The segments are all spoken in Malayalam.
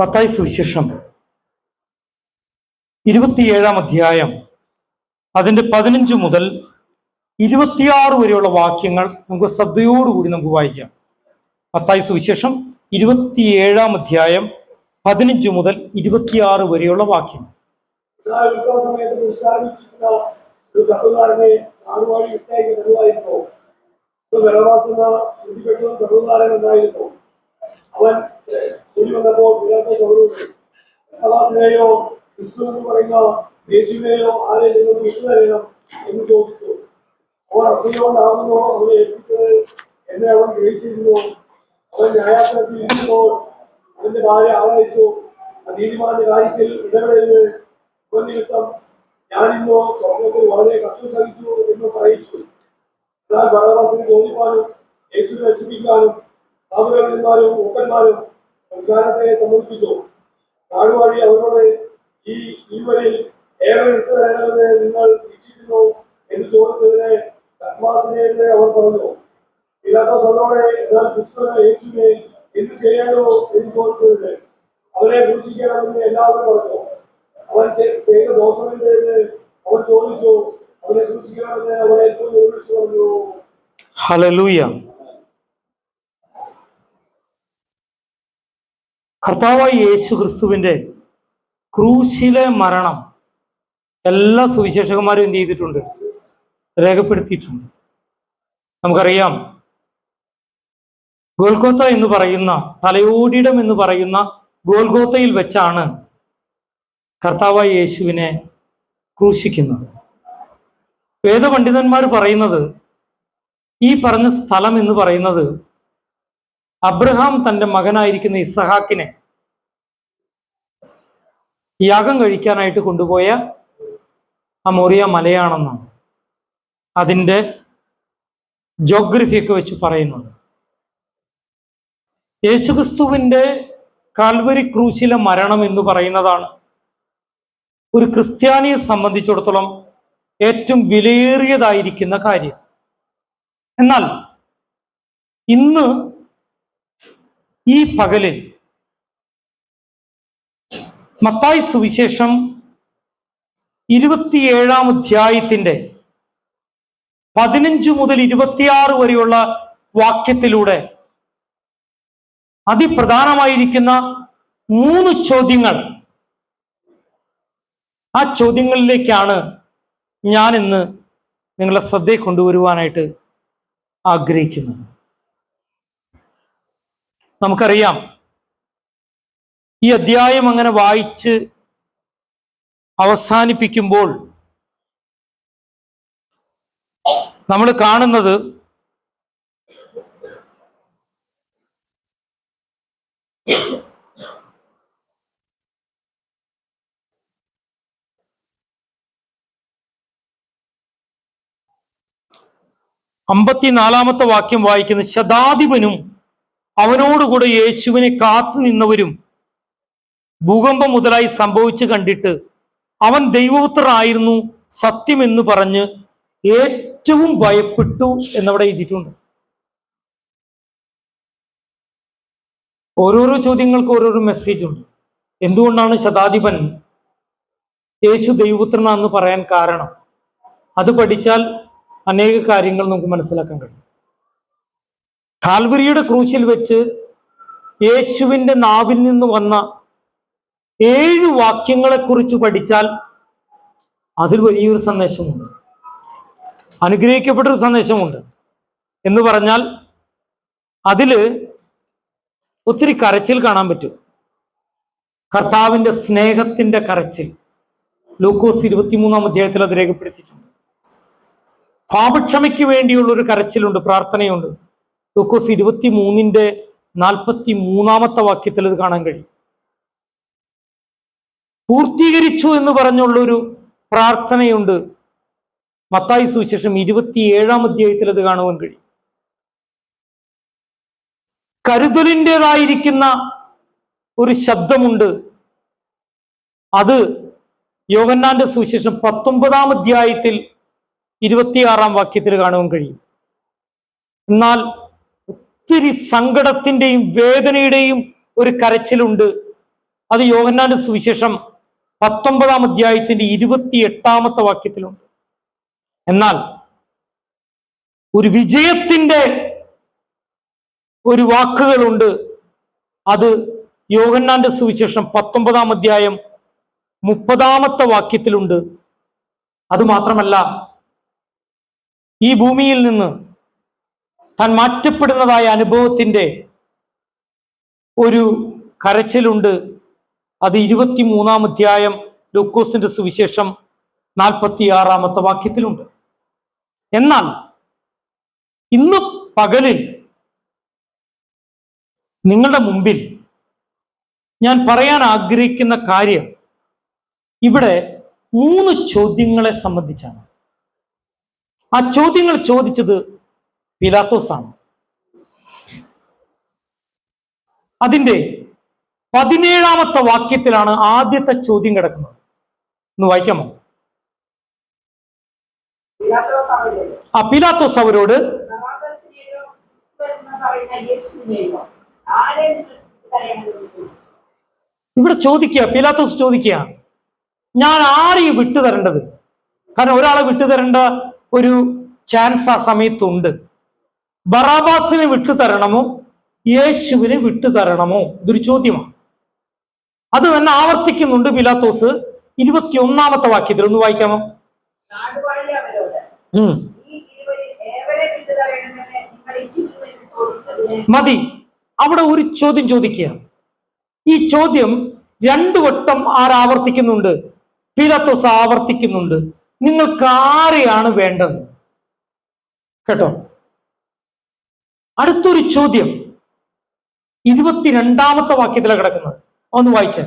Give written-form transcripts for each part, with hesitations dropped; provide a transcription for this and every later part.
മത്തായി സുവിശേഷം 27 അധ്യായം അതിന്റെ 15 മുതൽ 26 വരെയുള്ള വാക്യങ്ങൾ നമുക്ക് ശ്രദ്ധയോടുകൂടി നമുക്ക് വായിക്കാം. മത്തായി സുവിശേഷം 27 അധ്യായം 15 മുതൽ 26 വരെയുള്ള വാക്യം. അവൻ ക്രിസ്തു എന്ന് പറയുന്ന യേശുവിനെയോ ആരെ നിങ്ങൾക്ക് വിട്ടുതരണം എന്ന് ചോദിച്ചു. അവർ അസൂയോണ്ടാകുന്നു അവനെ ഏൽപ്പിച്ചത് എന്നെ അവൻ ഗ്രഹിച്ചിരുന്നു. അവൻ ന്യായാസനത്തിൽ ഇരിക്കുമ്പോൾ അവന്റെ ഭാര്യ ആളയച്ചു. നീതിമാന്റെ കാര്യത്തിൽ ഇടപെടരുത്, അവൻ നിമിത്തം ഞാനിന്നോ സ്വപ്നത്തിൽ വളരെ കഷ്ടം സഹിച്ചു എന്ന് പറയിച്ചു. എന്നാൽ ബറബ്ബാസിനെ ചോദിക്കാനും യേശുവിനെ നശിപ്പിക്കാനും സാധുക്കന്മാരും ഊക്കന്മാരും സംസാരത്തെ സമ്മതിപ്പിച്ചു. നാടുവാഴി അവരോട് ഈ ഇരുവരിൽ ഏറെ വിട്ടുതരണമെന്ന് നിങ്ങൾ ഇച്ഛിക്കുന്നു എന്ന് ചോദിച്ചതിന് ബറബ്ബാസിനെ അവർ പറഞ്ഞു. പീലാത്തോസ് അവരോട് എന്നാൽ ക്രിസ്തുവിനെ യേശുവിനെ എന്ത് ചെയ്യണോ എന്ന് ചോദിച്ചതിന് അവനെ ക്രൂശിക്കണമെന്ന് എല്ലാവരും പറഞ്ഞു. അവൻ ചെയ്ത ദോഷമെന്ന് അവൻ ചോദിച്ചു. അവനെ ക്രൂശിക്കണമെന്ന് അവൻ ഏറ്റവും വിളിച്ചു പറഞ്ഞു. ഹല്ലേലൂയ. കർത്താവായ യേശു ക്രിസ്തുവിന്റെ ക്രൂശിലെ മരണം എല്ലാ സുവിശേഷകന്മാരും എന്ത് ചെയ്തിട്ടുണ്ട്? രേഖപ്പെടുത്തിയിട്ടുണ്ട്. നമുക്കറിയാം, ഗോൽഗോത്ത എന്ന് പറയുന്ന തലയോടിടം എന്ന് പറയുന്ന ഗോൽഗോത്തയിൽ വെച്ചാണ് കർത്താവായ യേശുവിനെ ക്രൂശിക്കുന്നത്. വേദപണ്ഡിതന്മാർ പറയുന്നത് ഈ പറഞ്ഞ സ്ഥലം എന്ന് പറയുന്നത് അബ്രഹാം തൻ്റെ മകനായിരിക്കുന്ന ഇസഹാക്കിനെ യാഗം കഴിക്കാനായിട്ട് കൊണ്ടുപോയ ആ മോറിയ മലയാണെന്നാണ് അതിൻ്റെ ജോഗ്രഫിയൊക്കെ വെച്ച് പറയുന്നത്. യേശുക്രിസ്തുവിൻ്റെ കാൽവരി ക്രൂശിലെ മരണം എന്ന് പറയുന്നതാണ് ഒരു ക്രിസ്ത്യാനിയെ സംബന്ധിച്ചിടത്തോളം ഏറ്റവും വിലയേറിയതായിരിക്കുന്ന കാര്യം. എന്നാൽ ഇന്ന് ഈ പകലിൽ മത്തായി സുവിശേഷം 27 അധ്യായത്തിന്റെ 15 മുതൽ 26 വരെയുള്ള വാക്യത്തിലൂടെ അതിപ്രധാനമായിരിക്കുന്ന 3 ചോദ്യങ്ങൾ, ആ ചോദ്യങ്ങളിലേക്കാണ് ഞാൻ ഇന്ന് നിങ്ങളെ ശ്രദ്ധയെ കൊണ്ടുവരുവാനായിട്ട് ആഗ്രഹിക്കുന്നത്. നമുക്കറിയാം, ഈ അധ്യായം അങ്ങനെ വായിച്ച് അവസാനിപ്പിക്കുമ്പോൾ നമ്മൾ കാണുന്നത് അമ്പത്തിനാലാമത്തെ വാക്യം വായിക്കുന്ന ശതാധിപനും അവനോടുകൂടെ യേശുവിനെ കാത്തു നിന്നവരും ഭൂകമ്പം മുതലായി സംഭവിച്ചു കണ്ടിട്ട് അവൻ ദൈവപുത്രനായിരുന്നു സത്യമെന്ന് പറഞ്ഞ് ഏറ്റവും ഭയപ്പെട്ടു എന്നവിടെ എഴുതിയിട്ടുണ്ട്. ഓരോരോ ചോദ്യങ്ങൾക്ക് ഓരോരോ മെസ്സേജ് ഉണ്ട്. എന്തുകൊണ്ടാണ് ശതാധിപൻ യേശു ദൈവപുത്രനാണെന്ന് പറയാൻ കാരണം? അത് പഠിച്ചാൽ അനേക കാര്യങ്ങൾ നമുക്ക് മനസ്സിലാക്കാൻ കഴിയും. കാൽവരിയുടെ ക്രൂശിൽ വെച്ച് യേശുവിൻ്റെ നാവിൽ നിന്ന് വന്ന 7 വാക്യങ്ങളെ കുറിച്ച് പഠിച്ചാൽ അതിൽ വലിയൊരു സന്ദേശമുണ്ട്, അനുഗ്രഹിക്കപ്പെട്ടൊരു സന്ദേശമുണ്ട്. എന്ന് പറഞ്ഞാൽ അതില് ഒത്തിരി കരച്ചിൽ കാണാൻ പറ്റും. കർത്താവിൻ്റെ സ്നേഹത്തിന്റെ കരച്ചിൽ ലൂക്കോസ് 23 അധ്യായത്തിൽ അത് രേഖപ്പെടുത്തിയിട്ടുണ്ട്. പാപക്ഷമയ്ക്ക് വേണ്ടിയുള്ള ഒരു കരച്ചിലുണ്ട്, പ്രാർത്ഥനയുണ്ട്. ലൂക്കോസ് 23 43 വാക്യത്തിൽ ഇത് കാണാൻ കഴിയും. പൂർത്തീകരിച്ചു എന്ന് പറഞ്ഞുള്ളൊരു പ്രാർത്ഥനയുണ്ട്. മത്തായി സുവിശേഷം 27 അധ്യായത്തിൽ അത് കാണുവാൻ കഴിയും. കരുതലിൻ്റെതായിരിക്കുന്ന ഒരു ശബ്ദമുണ്ട്. അത് യോഹന്നാന്റെ സുവിശേഷം 19 അധ്യായത്തിൽ 26 വാക്യത്തിൽ കാണുവാൻ കഴിയും. എന്നാൽ ഒത്തിരി സങ്കടത്തിന്റെയും വേദനയുടെയും ഒരു കരച്ചിലുണ്ട് അത് യോഹന്നാന്റെ സുവിശേഷം 19-ാം അധ്യായത്തിന്റെ 28-ാമത്തെ വാക്യത്തിലുണ്ട്. എന്നാൽ ഒരു വിജയത്തിന്റെ ഒരു വാക്കുകളുണ്ട്. അത് യോഹന്നാന്റെ സുവിശേഷം 19-ാം അധ്യായം 30-ാമത്തെ വാക്യത്തിലുണ്ട്. അതുമാത്രമല്ല, ഈ ഭൂമിയിൽ നിന്ന് താൻ മാറ്റപ്പെടുന്നതായ അനുഭവത്തിന്റെ ഒരു കരച്ചിലുണ്ട്. അത് 23-ാം അധ്യായം ലൂക്കോസിന്റെ സുവിശേഷം 46-ാമത്തെ വാക്യത്തിലുണ്ട്. എന്നാൽ ഇന്ന് പകലിൽ നിങ്ങളുടെ മുമ്പിൽ ഞാൻ പറയാൻ ആഗ്രഹിക്കുന്ന കാര്യം ഇവിടെ 3 ചോദ്യങ്ങളെ സംബന്ധിച്ചാണ്. ആ ചോദ്യങ്ങൾ ചോദിച്ചത് പീലാത്തോസാണ്. അതിന്റെ 17-ാമത്തെ വാക്യത്തിലാണ് ആദ്യത്തെ ചോദ്യം കിടക്കുന്നത്. ഒന്ന് വായിക്കാമോ? പീലാത്തോസ് അവരോട്, ഇവിടെ ചോദിക്കുക, പീലാത്തോസ് ചോദിക്കുക, ഞാൻ ആരെയും വിട്ടുതരേണ്ടത്? കാരണം ഒരാളെ വിട്ടുതരേണ്ട ഒരു ചാൻസ് ആ സമയത്തുണ്ട്. ബറാബാസിനെ വിട്ടുതരണമോ യേശുവിനെ വിട്ടുതരണമോ? ഇതൊരു ചോദ്യമാണ്. അത് തന്നെ ആവർത്തിക്കുന്നുണ്ട് പീലാത്തോസ് 21-ാമത്തെ വാക്യത്തിൽ. ഒന്ന് വായിക്കാമോ? മതി. അവിടെ ഒരു ചോദ്യം ചോദിക്കുക. ഈ ചോദ്യം 2 വട്ടം ആവർത്തിക്കുന്നുണ്ട്. പീലാത്തോസ് ആവർത്തിക്കുന്നുണ്ട്, നിങ്ങൾക്ക് ആരെയാണ് വേണ്ടത്? കേട്ടോ. അടുത്തൊരു ചോദ്യം 22-ാമത്തെ വാക്യത്തിലാണ് കിടക്കുന്നത്. ഒന്ന് വായിച്ചേ.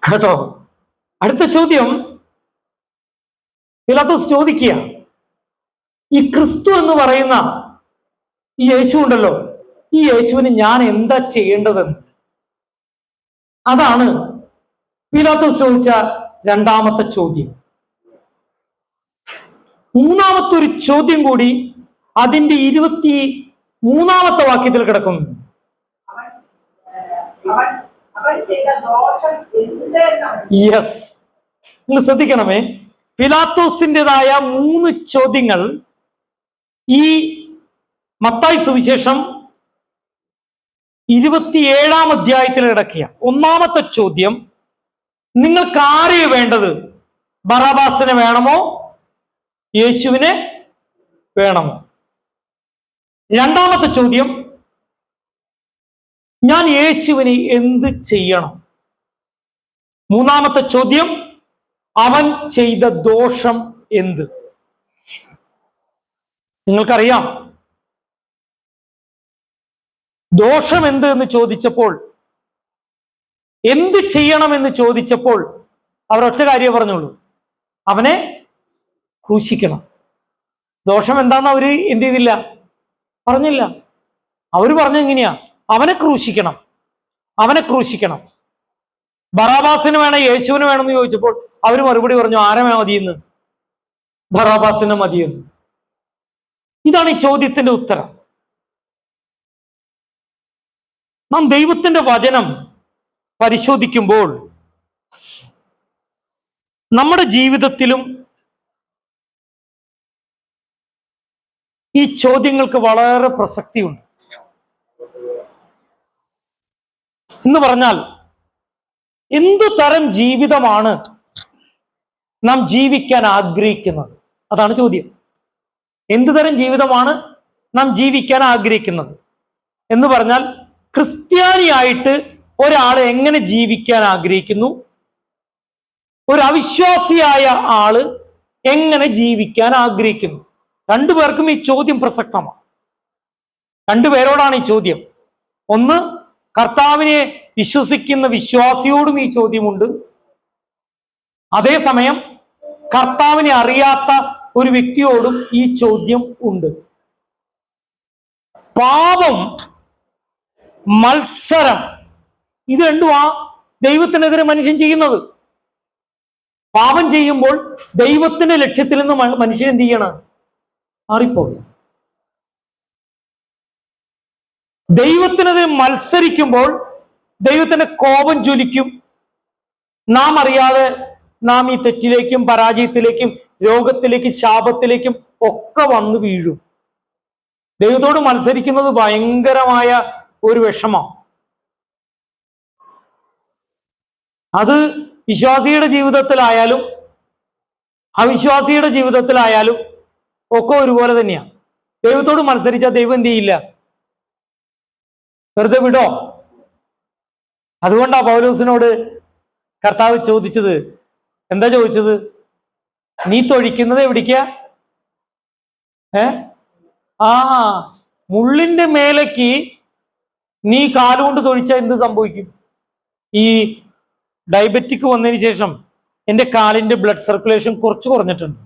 കേട്ടോ. അടുത്ത ചോദ്യം പീലാത്തോസ് ചോദിക്കുക, ഈ ക്രിസ്തു എന്ന് പറയുന്ന ഈ യേശു ഉണ്ടല്ലോ, ഈ യേശുവിന് ഞാൻ എന്താ ചെയ്യേണ്ടതെന്ന്. അതാണ് പീലാത്തോസ് ചോദിച്ച 2-ാമത്തെ ചോദ്യം. 3-ാമത്തെ ഒരു ചോദ്യം കൂടി അതിന്റെ 23-ാമത്തെ വാക്യത്തിൽ കിടക്കുന്നു. യെസ്, നിങ്ങൾ ശ്രദ്ധിക്കണമേ. പീലാത്തോസിൻ്റെതായ 3 ചോദ്യങ്ങൾ ഈ മത്തായി സുവിശേഷം 27-ാം അധ്യായത്തിൽ കിടക്കുക. 1-ാമത്തെ ചോദ്യം, നിങ്ങൾക്ക് ആരെയാണ് വേണ്ടത്? ബറാബാസിനെ വേണമോ യേശുവിനെ വേണമോ? 2-ാമത്തെ ചോദ്യം, ഞാൻ യേശുവിന് എന്ത് ചെയ്യണം? 3-ാമത്തെ ചോദ്യം, അവൻ ചെയ്ത ദോഷം എന്ത്? നിങ്ങൾക്കറിയാം, ദോഷം എന്ത് എന്ന് ചോദിച്ചപ്പോൾ, എന്ത് ചെയ്യണമെന്ന് ചോദിച്ചപ്പോൾ അവർ ഒറ്റ കാര്യം പറഞ്ഞുള്ളൂ, അവനെ ക്രൂശിക്കണം. ദോഷം എന്താന്ന് അവര് എന്ത് ചെയ്തില്ല, പറഞ്ഞില്ല. അവര് പറഞ്ഞ എങ്ങനെയാ? അവനെ ക്രൂശിക്കണം, അവനെ ക്രൂശിക്കണം. ബറാബാസിന് വേണം യേശുവിന് വേണമെന്ന് ചോദിച്ചപ്പോൾ അവര് മറുപടി പറഞ്ഞു, ആരെ മതിയെന്ന്? ബറാബാസിനെ മതിയെന്ന്. ഇതാണ് ഈ ചോദ്യത്തിന്റെ ഉത്തരം. നാം ദൈവത്തിന്റെ വചനം പരിശോധിക്കുമ്പോൾ നമ്മുടെ ജീവിതത്തിലും ഈ ചോദ്യങ്ങൾക്ക് വളരെ പ്രസക്തിയുണ്ട്. എന്ന് പറഞ്ഞാൽ, എന്തു തരം ജീവിതമാണ് നാം ജീവിക്കാൻ ആഗ്രഹിക്കുന്നത്? അതാണ് ചോദ്യം. എന്തു തരം ജീവിതമാണ് നാം ജീവിക്കാൻ ആഗ്രഹിക്കുന്നത് എന്ന് പറഞ്ഞാൽ, ക്രിസ്ത്യാനിയായിട്ട് ഒരാൾ എങ്ങനെ ജീവിക്കാൻ ആഗ്രഹിക്കുന്നു, ഒരു അവിശ്വാസിയായ ആള് എങ്ങനെ ജീവിക്കാൻ ആഗ്രഹിക്കുന്നു? 2 പേർക്കും ഈ ചോദ്യം പ്രസക്തമാണ്. 2 പേരോടാണ് ഈ ചോദ്യം. ഒന്ന്, കർത്താവിനെ വിശ്വസിക്കുന്ന വിശ്വാസിയോടും ഈ ചോദ്യമുണ്ട്. അതേസമയം കർത്താവിനെ അറിയാത്ത ഒരു വ്യക്തിയോടും ഈ ചോദ്യം ഉണ്ട്. പാപം, മത്സരം, ഇത് രണ്ടും ദൈവത്തിനെതിരെ മനുഷ്യൻ ചെയ്യുന്നത്. പാപം ചെയ്യുമ്പോൾ ദൈവത്തിന്റെ ലക്ഷ്യത്തിൽ നിന്ന് മനുഷ്യൻ എന്ത് ചെയ്യണം? മാറിപ്പോകുക. ദൈവത്തിനെതിരെ മത്സരിക്കുമ്പോൾ ദൈവത്തിന്റെ കോപം ജ്വലിക്കും. നാം അറിയാതെ നാം ഈ തെറ്റിലേക്കും പരാജയത്തിലേക്കും രോഗത്തിലേക്കും ശാപത്തിലേക്കും ഒക്കെ വന്നു വീഴും. ദൈവത്തോട് മത്സരിക്കുന്നത് ഭയങ്കരമായ ഒരു വിഷമം. അത് വിശ്വാസിയുടെ ജീവിതത്തിലായാലും അവിശ്വാസിയുടെ ജീവിതത്തിലായാലും ഒക്കെ ഒരുപോലെ തന്നെയാണ്. ദൈവത്തോട് മത്സരിച്ചാൽ ദൈവം എന്ത് ചെയ്യില്ല? വെറുതെ വിടോ? അതുകൊണ്ടാ പൗലോസിനോട് കർത്താവ് ചോദിച്ചത്. എന്താ ചോദിച്ചത്? നീ തൊഴിക്കുന്നത് എവിടേക്കാ? മുള്ളിന്റെ മേലേക്ക് നീ കാലുകൊണ്ട് തൊഴിച്ചാൽ എന്ത് സംഭവിക്കും? ഈ ഡയബറ്റിക് വന്നതിന് ശേഷം എൻ്റെ കാലിന്റെ ബ്ലഡ് സർക്കുലേഷൻ കുറച്ച് കുറഞ്ഞിട്ടുണ്ട്.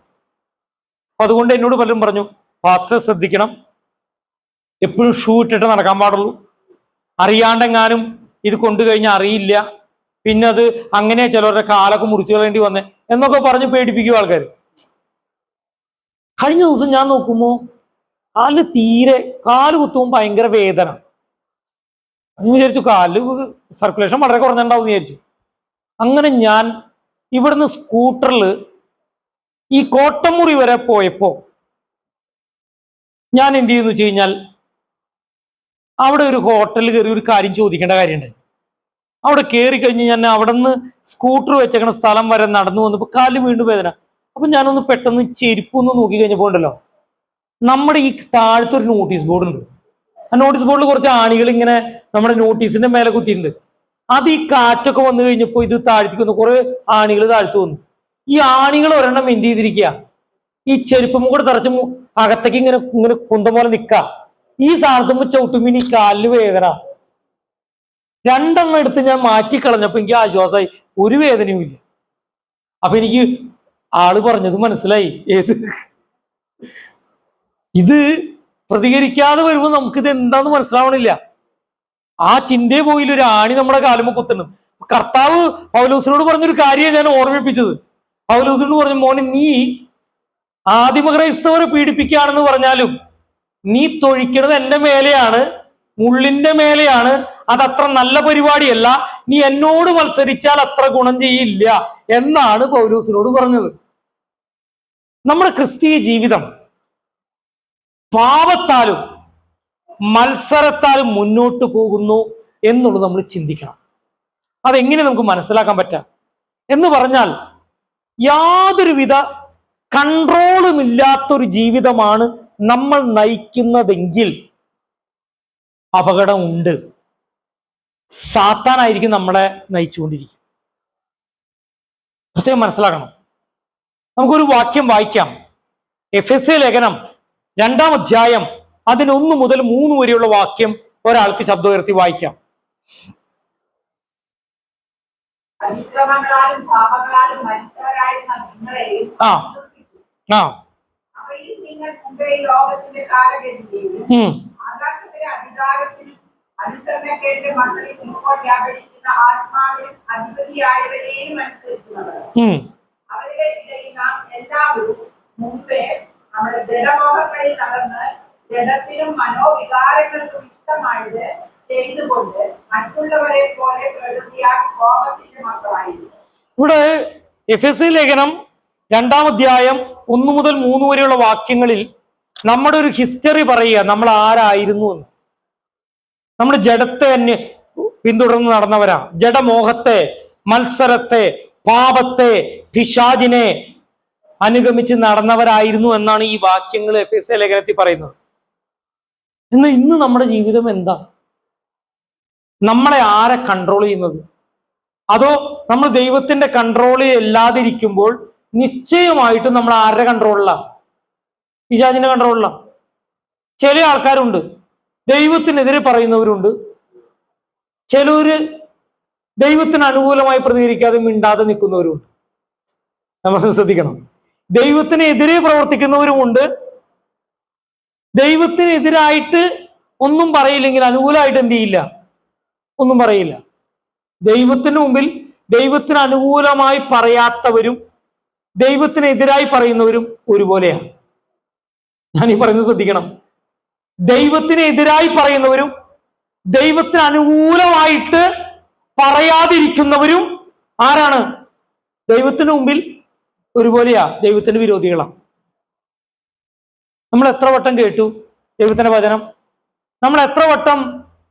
അതുകൊണ്ട് എന്നോട് പലരും പറഞ്ഞു, പാസ്റ്റർ ശ്രദ്ധിക്കണം, എപ്പോഴും ഷൂ ഇട്ടിട്ട് നടക്കാൻ പാടുള്ളൂ, അറിയാണ്ടെങ്ങാനും ഇത് കൊണ്ടു കഴിഞ്ഞാൽ അറിയില്ല, പിന്നെ അത് അങ്ങനെ ചിലവരുടെ കാലൊക്കെ മുറിച്ചു കളയേണ്ടി വന്നേ എന്നൊക്കെ പറഞ്ഞ് പേടിപ്പിക്കും ആൾക്കാർ. കഴിഞ്ഞ ദിവസം ഞാൻ നോക്കുമ്പോൾ കാല് കുത്തുമ്പോൾ ഭയങ്കര വേദന. ഞാൻ വിചാരിച്ചു കാല് സർക്കുലേഷൻ വളരെ കുറഞ്ഞിട്ടുണ്ടാവും എന്ന് വിചാരിച്ചു. അങ്ങനെ ഞാൻ ഇവിടുന്ന് സ്കൂട്ടറിൽ ഈ കോട്ടമുറി വരെ പോയപ്പോ ഞാൻ എന്ത് ചെയ്യുന്നു വെച്ച് കഴിഞ്ഞാൽ, അവിടെ ഒരു ഹോട്ടലിൽ കയറി ഒരു കാര്യം ചോദിക്കേണ്ട കാര്യമുണ്ട്. അവിടെ കയറി കഴിഞ്ഞ് ഞാൻ അവിടെ നിന്ന് സ്കൂട്ടർ വെച്ചേക്കണ സ്ഥലം വരെ നടന്നു വന്നപ്പോൾ കാല് വീണ്ടും വേദന. അപ്പൊ ഞാനൊന്ന് പെട്ടെന്ന് ചെരുപ്പൊന്ന് നോക്കി കഴിഞ്ഞപ്പോൾ ഉണ്ടല്ലോ, നമ്മുടെ ഈ താഴത്തൊരു നോട്ടീസ് ബോർഡ് ഉണ്ട്. ആ നോട്ടീസ് ബോർഡിൽ കുറച്ച് ആണികൾ ഇങ്ങനെ നമ്മുടെ നോട്ടീസിന്റെ മേലെ കുത്തിയിട്ടുണ്ട്. അത് ഈ കാറ്റൊക്കെ വന്നു കഴിഞ്ഞപ്പോൾ ഇത് താഴ്ത്തിക്ക് വന്നു, കുറെ ആണികൾ താഴ്ത്തു വന്നു. ഈ ആണികൾ ഒരെണ്ണം എന്ത് ചെയ്തിരിക്കുക, ഈ ചെരുപ്പം കൂടെ തറച്ച് അകത്തേക്ക് ഇങ്ങനെ ഇങ്ങനെ കുന്തം പോലെ നിൽക്കുക. ഈ സാധനത്തുമ്പോ ചവിട്ടുമ്പോ ഈ കാലിന് വേദന. രണ്ടെണ്ണം എടുത്ത് ഞാൻ മാറ്റിക്കളഞ്ഞപ്പോ എനിക്ക് ആശ്വാസമായി, ഒരു വേദനയും ഇല്ല. അപ്പൊ എനിക്ക് ആള് പറഞ്ഞത് മനസ്സിലായി. ഇത് പ്രതികരിക്കാതെ വരുമ്പോൾ നമുക്കിത് എന്താന്ന് മനസ്സിലാവണില്ല. ആ ചിന്തയെ പോയില്ല, ഒരു ആണി നമ്മുടെ കാലുമ്പോ കുത്തുന്നു. കർത്താവ് പൗലോസിനോട് പറഞ്ഞൊരു കാര്യമാണ് ഞാൻ ഓർമ്മിപ്പിച്ചത്. പൗലോസിനോട് പറഞ്ഞു, മോനെ നീ ആദിമക്രൈസ്തവരെ പീഡിപ്പിക്കുകയാണെന്ന് പറഞ്ഞാലും നീ തൊഴിക്കണത് എന്റെ മേലെയാണ്, മുള്ളിന്റെ മേലെയാണ്. അതത്ര നല്ല പരിപാടിയല്ല, നീ എന്നോട് മത്സരിച്ചാൽ അത്ര ഗുണം ചെയ്യില്ല എന്നാണ് പൗലോസിനോട് പറഞ്ഞത്. നമ്മുടെ ക്രിസ്തീയ ജീവിതം പാപത്താലും മത്സരത്താലും മുന്നോട്ട് പോകുന്നു എന്നുള്ളത് നമ്മൾ ചിന്തിക്കണം. അതെങ്ങനെ നമുക്ക് മനസ്സിലാക്കാൻ പറ്റാം എന്ന് പറഞ്ഞാൽ, യാതൊരുവിധ കൺട്രോളുമില്ലാത്തൊരു ജീവിതമാണ് നമ്മൾ നയിക്കുന്നതെങ്കിൽ അപകടമുണ്ട്. സാത്താനായിരിക്കും നമ്മളെ നയിച്ചുകൊണ്ടിരിക്കും. പ്രത്യേകം മനസ്സിലാക്കണം. നമുക്കൊരു വാക്യം വായിക്കാം. എഫെസ്യ ലേഖനം 2-ാം അധ്യായം അതിന് 1 മുതൽ 3 വരെയുള്ള വാക്യം ഒരാൾക്ക് ശബ്ദം ഉയർത്തി വായിക്കാം. അതിക്രമങ്ങളാലും പാപങ്ങളാലും മരിച്ചവരായിരുന്ന നിങ്ങളെയും അവയിൽ നിങ്ങൾ മുമ്പേ ലോകത്തിന്റെ കാലഗതിയെയും ആകാശത്തിലെ അധികാരത്തിനും അനുസരണക്കേടിന്റെ മക്കളിൽ ഇപ്പോൾ വ്യാപരിക്കുന്ന ആത്മാവിനും അധിപതിയായവരെയും അനുസരിച്ച് അവരുടെ ഇടയിൽ നാം എല്ലാവരും മുമ്പേ നമ്മുടെ ജഡമോഹങ്ങളിൽ നടന്ന് ജഡത്തിനും മനോവികാരങ്ങൾക്കും ഇഷ്ടമായത് ചെയ്തുകൊണ്ട് മറ്റുള്ളവരെ പോലെ പ്രകൃതിയാൽ കോപത്തിന്റെ മക്കളായിരുന്നു. ഇവിടെ എഫെസ്യ ലേഖനം 2-ാം അധ്യായം 1 മുതൽ 3 വരെയുള്ള വാക്യങ്ങളിൽ നമ്മുടെ ഒരു ഹിസ്റ്ററി പറയുക, നമ്മൾ ആരായിരുന്നു എന്ന്. നമ്മൾ ജഡത്തെ തന്നെ പിന്തുടർന്ന് നടന്നവരാ. ജഡമോഹത്തെ, മത്സരത്തെ, പാപത്തെ, പിശാചിനെ അനുഗമിച്ച് നടന്നവരായിരുന്നു എന്നാണ് ഈ വാക്യങ്ങൾ എഫെസ്യ ലേഖനത്തിൽ പറയുന്നത്. എന്നാൽ ഇന്ന് നമ്മുടെ ജീവിതം എന്താ? നമ്മളെ ആരെ കൺട്രോൾ ചെയ്യുന്നത്? അതോ നമ്മൾ ദൈവത്തിന്റെ കൺട്രോളിൽ അല്ലാതിരിക്കുമ്പോൾ നിശ്ചയമായിട്ടും നമ്മൾ ആരുടെ കൺട്രോളിലാണ്? പിശാചിന്റെ കൺട്രോളിലാണ്. ചില ആൾക്കാരുണ്ട് ദൈവത്തിനെതിരെ പറയുന്നവരുണ്ട്, ചിലര് ദൈവത്തിന് അനുകൂലമായി പ്രതികരിക്കാതെ മിണ്ടാതെ നിൽക്കുന്നവരുണ്ട്. നമ്മൾ ശ്രദ്ധിക്കണം. ദൈവത്തിനെതിരെ പ്രവർത്തിക്കുന്നവരുമുണ്ട്, ദൈവത്തിനെതിരായിട്ട് ഒന്നും പറയില്ലെങ്കിൽ അനുകൂലമായിട്ട് എന്ത് ചെയ്യില്ല, ഒന്നും പറയില്ല. ദൈവത്തിന് മുമ്പിൽ ദൈവത്തിന് അനുകൂലമായി പറയാത്തവരും ദൈവത്തിനെതിരായി പറയുന്നവരും ഒരുപോലെയാണ്. ഞാൻ ഈ പറയുന്നത് ശ്രദ്ധിക്കണം. ദൈവത്തിനെതിരായി പറയുന്നവരും ദൈവത്തിന് അനുകൂലമായിട്ട് പറയാതിരിക്കുന്നവരും ആരാണ്? ദൈവത്തിന് മുമ്പിൽ ഒരുപോലെയാ, ദൈവത്തിന്റെ വിരോധികളാണ്. നമ്മൾ എത്ര വട്ടം കേട്ടു ദൈവത്തിന്റെ വചനം? നമ്മൾ എത്ര വട്ടം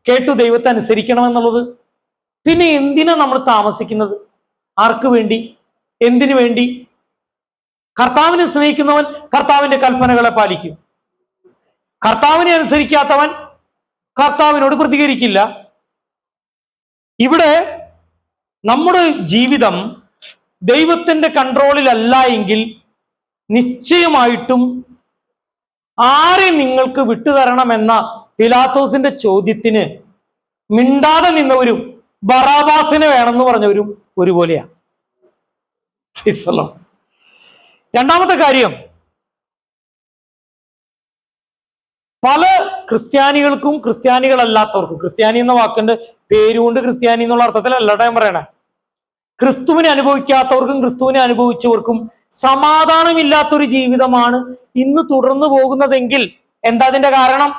കേട്ടു ദൈവത്തെ അനുസരിക്കണമെന്നുള്ളത്? പിന്നെ എന്തിനാ നമ്മൾ താമസിക്കുന്നത്? ആർക്ക് വേണ്ടി? എന്തിനു വേണ്ടി? കർത്താവിനെ സ്നേഹിക്കുന്നവൻ കർത്താവിന്റെ കൽപ്പനകളെ പാലിക്കും. കർത്താവിനെ അനുസരിക്കാത്തവൻ കർത്താവിനോട് പ്രതികരിക്കില്ല. ഇവിടെ നമ്മുടെ ജീവിതം ദൈവത്തിന്റെ കൺട്രോളിലല്ല എങ്കിൽ നിശ്ചയമായിട്ടും ആരെ നിങ്ങൾക്ക് വിട്ടുതരണമെന്ന പിലാത്തോസിന്റെ ചോദ്യത്തിന് മിണ്ടാതെ നിന്നവരും ബറാബാസിനെ വേണമെന്ന് പറഞ്ഞവരും ഒരുപോലെയാണ്. രണ്ടാമത്തെ കാര്യം, പല ക്രിസ്ത്യാനികൾക്കും ക്രിസ്ത്യാനികളല്ലാത്തവർക്കും, ക്രിസ്ത്യാനി എന്ന വാക്കിന്റെ പേരുകൊണ്ട് ക്രിസ്ത്യാനി എന്നുള്ള അർത്ഥത്തിലല്ല ഞാൻ പറയണേ, ക്രിസ്തുവിനെ അനുഭവിക്കാത്തവർക്കും ക്രിസ്തുവിനെ അനുഭവിച്ചവർക്കും സമാധാനമില്ലാത്തൊരു ജീവിതമാണ് ഇന്ന് തുടർന്നു പോകുന്നതെങ്കിൽ എന്താ അതിന്റെ കാരണം?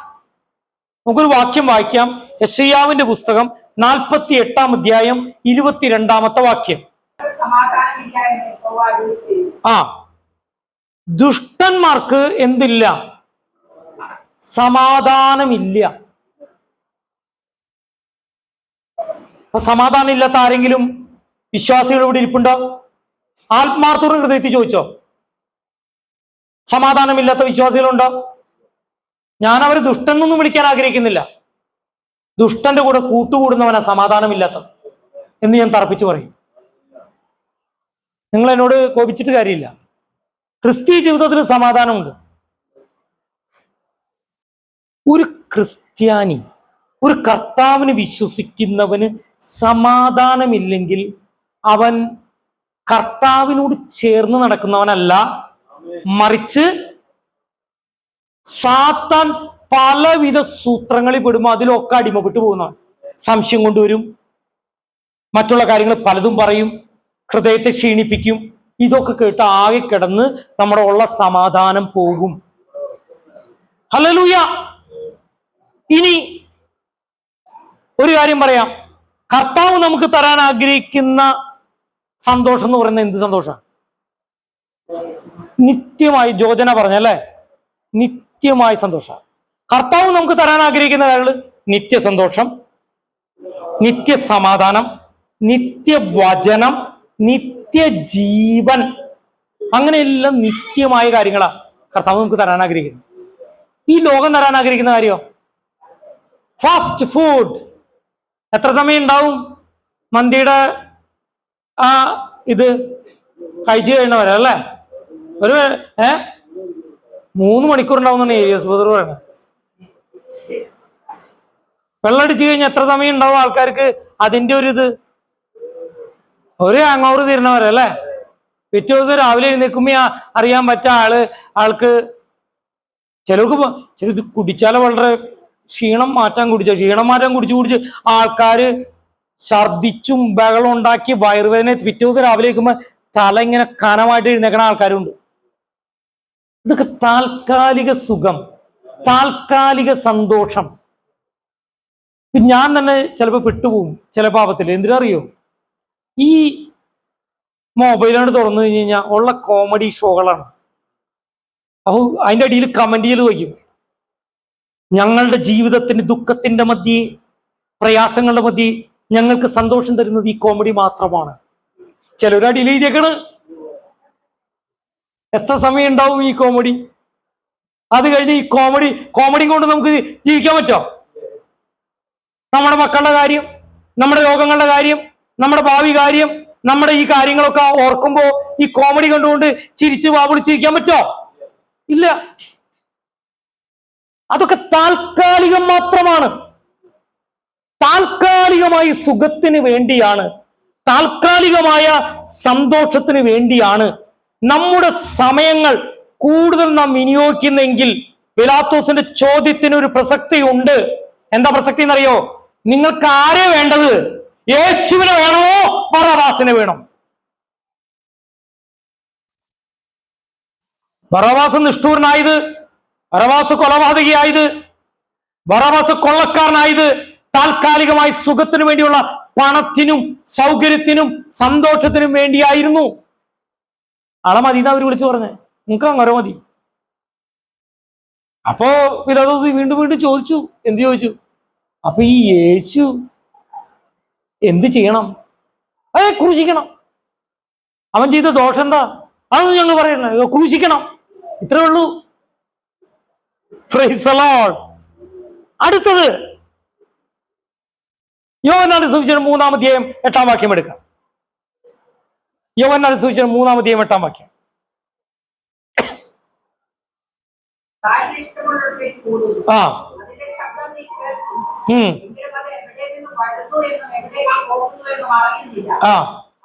നമുക്കൊരു വാക്യം വായിക്കാം. യെശയ്യാവിന്റെ പുസ്തകം 48-ാം അധ്യായം 22-ാമത്തെ വാക്യം. ദുഷ്ടന്മാർക്ക് എന്തില്ല? സമാധാനമില്ല. അപ്പൊ സമാധാനം ഇല്ലാത്ത ആരെങ്കിലും വിശ്വാസികൾ ഇവിടെ ഇരിപ്പുണ്ടോ? ആത്മാർത്ഥവും ഹൃദയത്തിൽ ചോദിച്ചോ, സമാധാനമില്ലാത്ത വിശ്വാസികളുണ്ടോ? ഞാൻ അവരെ ദുഷ്ടനൊന്നും വിളിക്കാൻ ആഗ്രഹിക്കുന്നില്ല. ദുഷ്ടന്റെ കൂടെ കൂട്ടുകൂടുന്നവനാ സമാധാനമില്ലാത്ത എന്ന് ഞാൻ തറപ്പിച്ചു പറയും. നിങ്ങൾ എന്നോട് കോപിച്ചിട്ട് കാര്യമില്ല. ക്രിസ്തീയ ജീവിതത്തിൽ സമാധാനമുണ്ട്. ഒരു ക്രിസ്ത്യാനി, ഒരു കർത്താവിന് വിശ്വസിക്കുന്നവന് സമാധാനമില്ലെങ്കിൽ അവൻ കർത്താവിനോട് ചേർന്ന് നടക്കുന്നവനല്ല, മറിച്ച് സാത്താൻ പലവിധ സൂത്രങ്ങളിൽ പെടുമ്പോൾ അതിലൊക്കെ അടിമപ്പെട്ടു പോകുന്നവൻ. സംശയം കൊണ്ടുവരും, മറ്റുള്ള കാര്യങ്ങൾ പലതും പറയും, ഹൃദയത്തെ ക്ഷീണിപ്പിക്കും. ഇതൊക്കെ കേട്ട് ആകെ കിടന്ന് നമ്മുടെ ഉള്ള സമാധാനം പോകും. ഹല്ലേലൂയ. ഇനി ഒരു കാര്യം പറയാം. കർത്താവ് നമുക്ക് തരാൻ ആഗ്രഹിക്കുന്ന സന്തോഷം എന്ന് പറയുന്നത് എന്ത് സന്തോഷമാണ്? നിത്യമായി, ജോജന പറഞ്ഞല്ലേ, നിത്യമായ സന്തോഷം. കർത്താവ് നമുക്ക് തരാൻ ആഗ്രഹിക്കുന്ന കാര്യങ്ങൾ നിത്യസന്തോഷം, നിത്യസമാധാനം, നിത്യവചനം, നിത്യജീവൻ, അങ്ങനെയെല്ലാം നിത്യമായ കാര്യങ്ങളാണ് കർത്താവ് നമുക്ക് തരാൻ ആഗ്രഹിക്കുന്നത്. ഈ ലോകം തരാൻ ആഗ്രഹിക്കുന്ന കാര്യമോ ഫാസ്റ്റ് ഫുഡ്. എത്ര സമയം ഉണ്ടാവും മന്തിയുടെ ആ ഇത് കഴിച്ചു കഴിഞ്ഞവരെ അല്ലേ? ഒരു 3 മണിക്കൂർ ഉണ്ടാവും ഏരിയസ് ബദർ പറയുന്നത്. വെള്ളമടിച്ചു കഴിഞ്ഞാൽ എത്ര സമയം ഉണ്ടാവും ആൾക്കാർക്ക് അതിന്റെ ഒരു ഇത്? ഒരു ഹാങ് ഓവർ തീരണവരല്ലേ? പിറ്റേ ദിവസം രാവിലെ എഴുന്നേൽക്കുമ്പോ അറിയാൻ പറ്റാ ആൾക്ക് ചിലർക്ക് കുടിച്ചാലോ വളരെ ക്ഷീണം മാറ്റാൻ കുടിച്ച് ആൾക്കാര് ഛർദിച്ചും ബഹളം ഉണ്ടാക്കി വയറുവേദന പിറ്റേ ദിവസം രാവിലെ വെക്കുമ്പോ തല ഇങ്ങനെ കനമായിട്ട് എഴുന്നേക്കണ ആൾക്കാരുണ്ട്. ഇതൊക്കെ താൽക്കാലിക സുഖം, താൽക്കാലിക സന്തോഷം. ഞാൻ തന്നെ ചിലപ്പോൾ പെട്ടുപോകും ചില പാപത്തിൽ. എന്തിനറിയോ? ഈ മൊബൈലാണ് തുറന്നു കഴിഞ്ഞ് കഴിഞ്ഞാൽ ഉള്ള കോമഡി ഷോകളാണ്. അപ്പോൾ അതിൻ്റെ അടിയിൽ കമന്റ് ചെയ്ത് വയ്ക്കും, ഞങ്ങളുടെ ജീവിതത്തിന്റെ ദുഃഖത്തിന്റെ മധ്യേ, പ്രയാസങ്ങളുടെ മധ്യേ ഞങ്ങൾക്ക് സന്തോഷം തരുന്നത് ഈ കോമഡി മാത്രമാണ്. ചിലരടിയിൽ എഴുതിയേക്കണ്. എത്ര സമയം ഉണ്ടാവും ഈ കോമഡി? അത് കഴിഞ്ഞ് ഈ കോമഡി കൊണ്ട് നമുക്ക് ജീവിക്കാൻ പറ്റോ? നമ്മുടെ മക്കളുടെ കാര്യം, നമ്മുടെ രോഗങ്ങളുടെ കാര്യം, നമ്മുടെ ഭാവി കാര്യം, നമ്മുടെ ഈ കാര്യങ്ങളൊക്കെ ഓർക്കുമ്പോ ഈ കോമഡി കണ്ടുകൊണ്ട് ചിരിച്ച് വാവിളിച്ചിരിക്കാൻ പറ്റോ? ഇല്ല. അതൊക്കെ താൽക്കാലികം മാത്രമാണ്. താൽക്കാലികമായ സുഖത്തിന് വേണ്ടിയാണ്, താൽക്കാലികമായ സന്തോഷത്തിന് വേണ്ടിയാണ് നമ്മുടെ സമയങ്ങൾ കൂടുതൽ നാം വിനിയോഗിക്കുന്നെങ്കിൽ പിലാത്തോസിന്റെ ചോദ്യത്തിന് ഒരു പ്രസക്തി ഉണ്ട്. എന്താ പ്രസക്തി എന്നറിയോ? നിങ്ങൾക്ക് ആരെ വേണ്ടത്? യേശുവിനെ വേണമോ ബറാബാസിനെ വേണോ? ബറാബാസ് നിഷ്ഠൂരനായത്, ബറാബാസ് കൊലപാതകിയായത്, ബറാബാസ് കൊള്ളക്കാരനായത്, താൽക്കാലികമായ സുഖത്തിനു വേണ്ടിയുള്ള പണത്തിനും സൗകര്യത്തിനും സന്തോഷത്തിനും വേണ്ടിയായിരുന്നു. ആളെ മതിന്ന് അവർ വിളിച്ചു പറഞ്ഞേ, നിങ്ങൾക്ക് അങ്ങനെ മതി. അപ്പോ പിലാത്തോസ് വീണ്ടും വീണ്ടും ചോദിച്ചു. എന്ത് ചോദിച്ചു? അപ്പൊ ഈ യേശു എന്ത് ചെയ്യണം? ക്രൂശിക്കണം. അവൻ ചെയ്ത ദോഷം എന്താ? അതൊന്നും ഞങ്ങൾ പറയണ, ക്രൂശിക്കണം, ഇത്രേ ഉള്ളൂ. Praise the Lord. അടുത്തത് യോഹന്നാന്റെ സുവിശേഷം 3-ാം അധ്യായം 8-ാം വാക്യം എടുക്കാം. യോഹന്നാന്റെ സുവിശേഷം 3-ാം അധ്യായം 8-ാം വാക്യം. ആ അതിന്റെ ശബ്ദം നീ കേൾക്കും. എങ്കിലും അത് എവിടെ നിന്ന് വരുന്നു എന്നും എവിടേക്ക് പോകുന്നു എന്നും അറിയുന്നില്ല.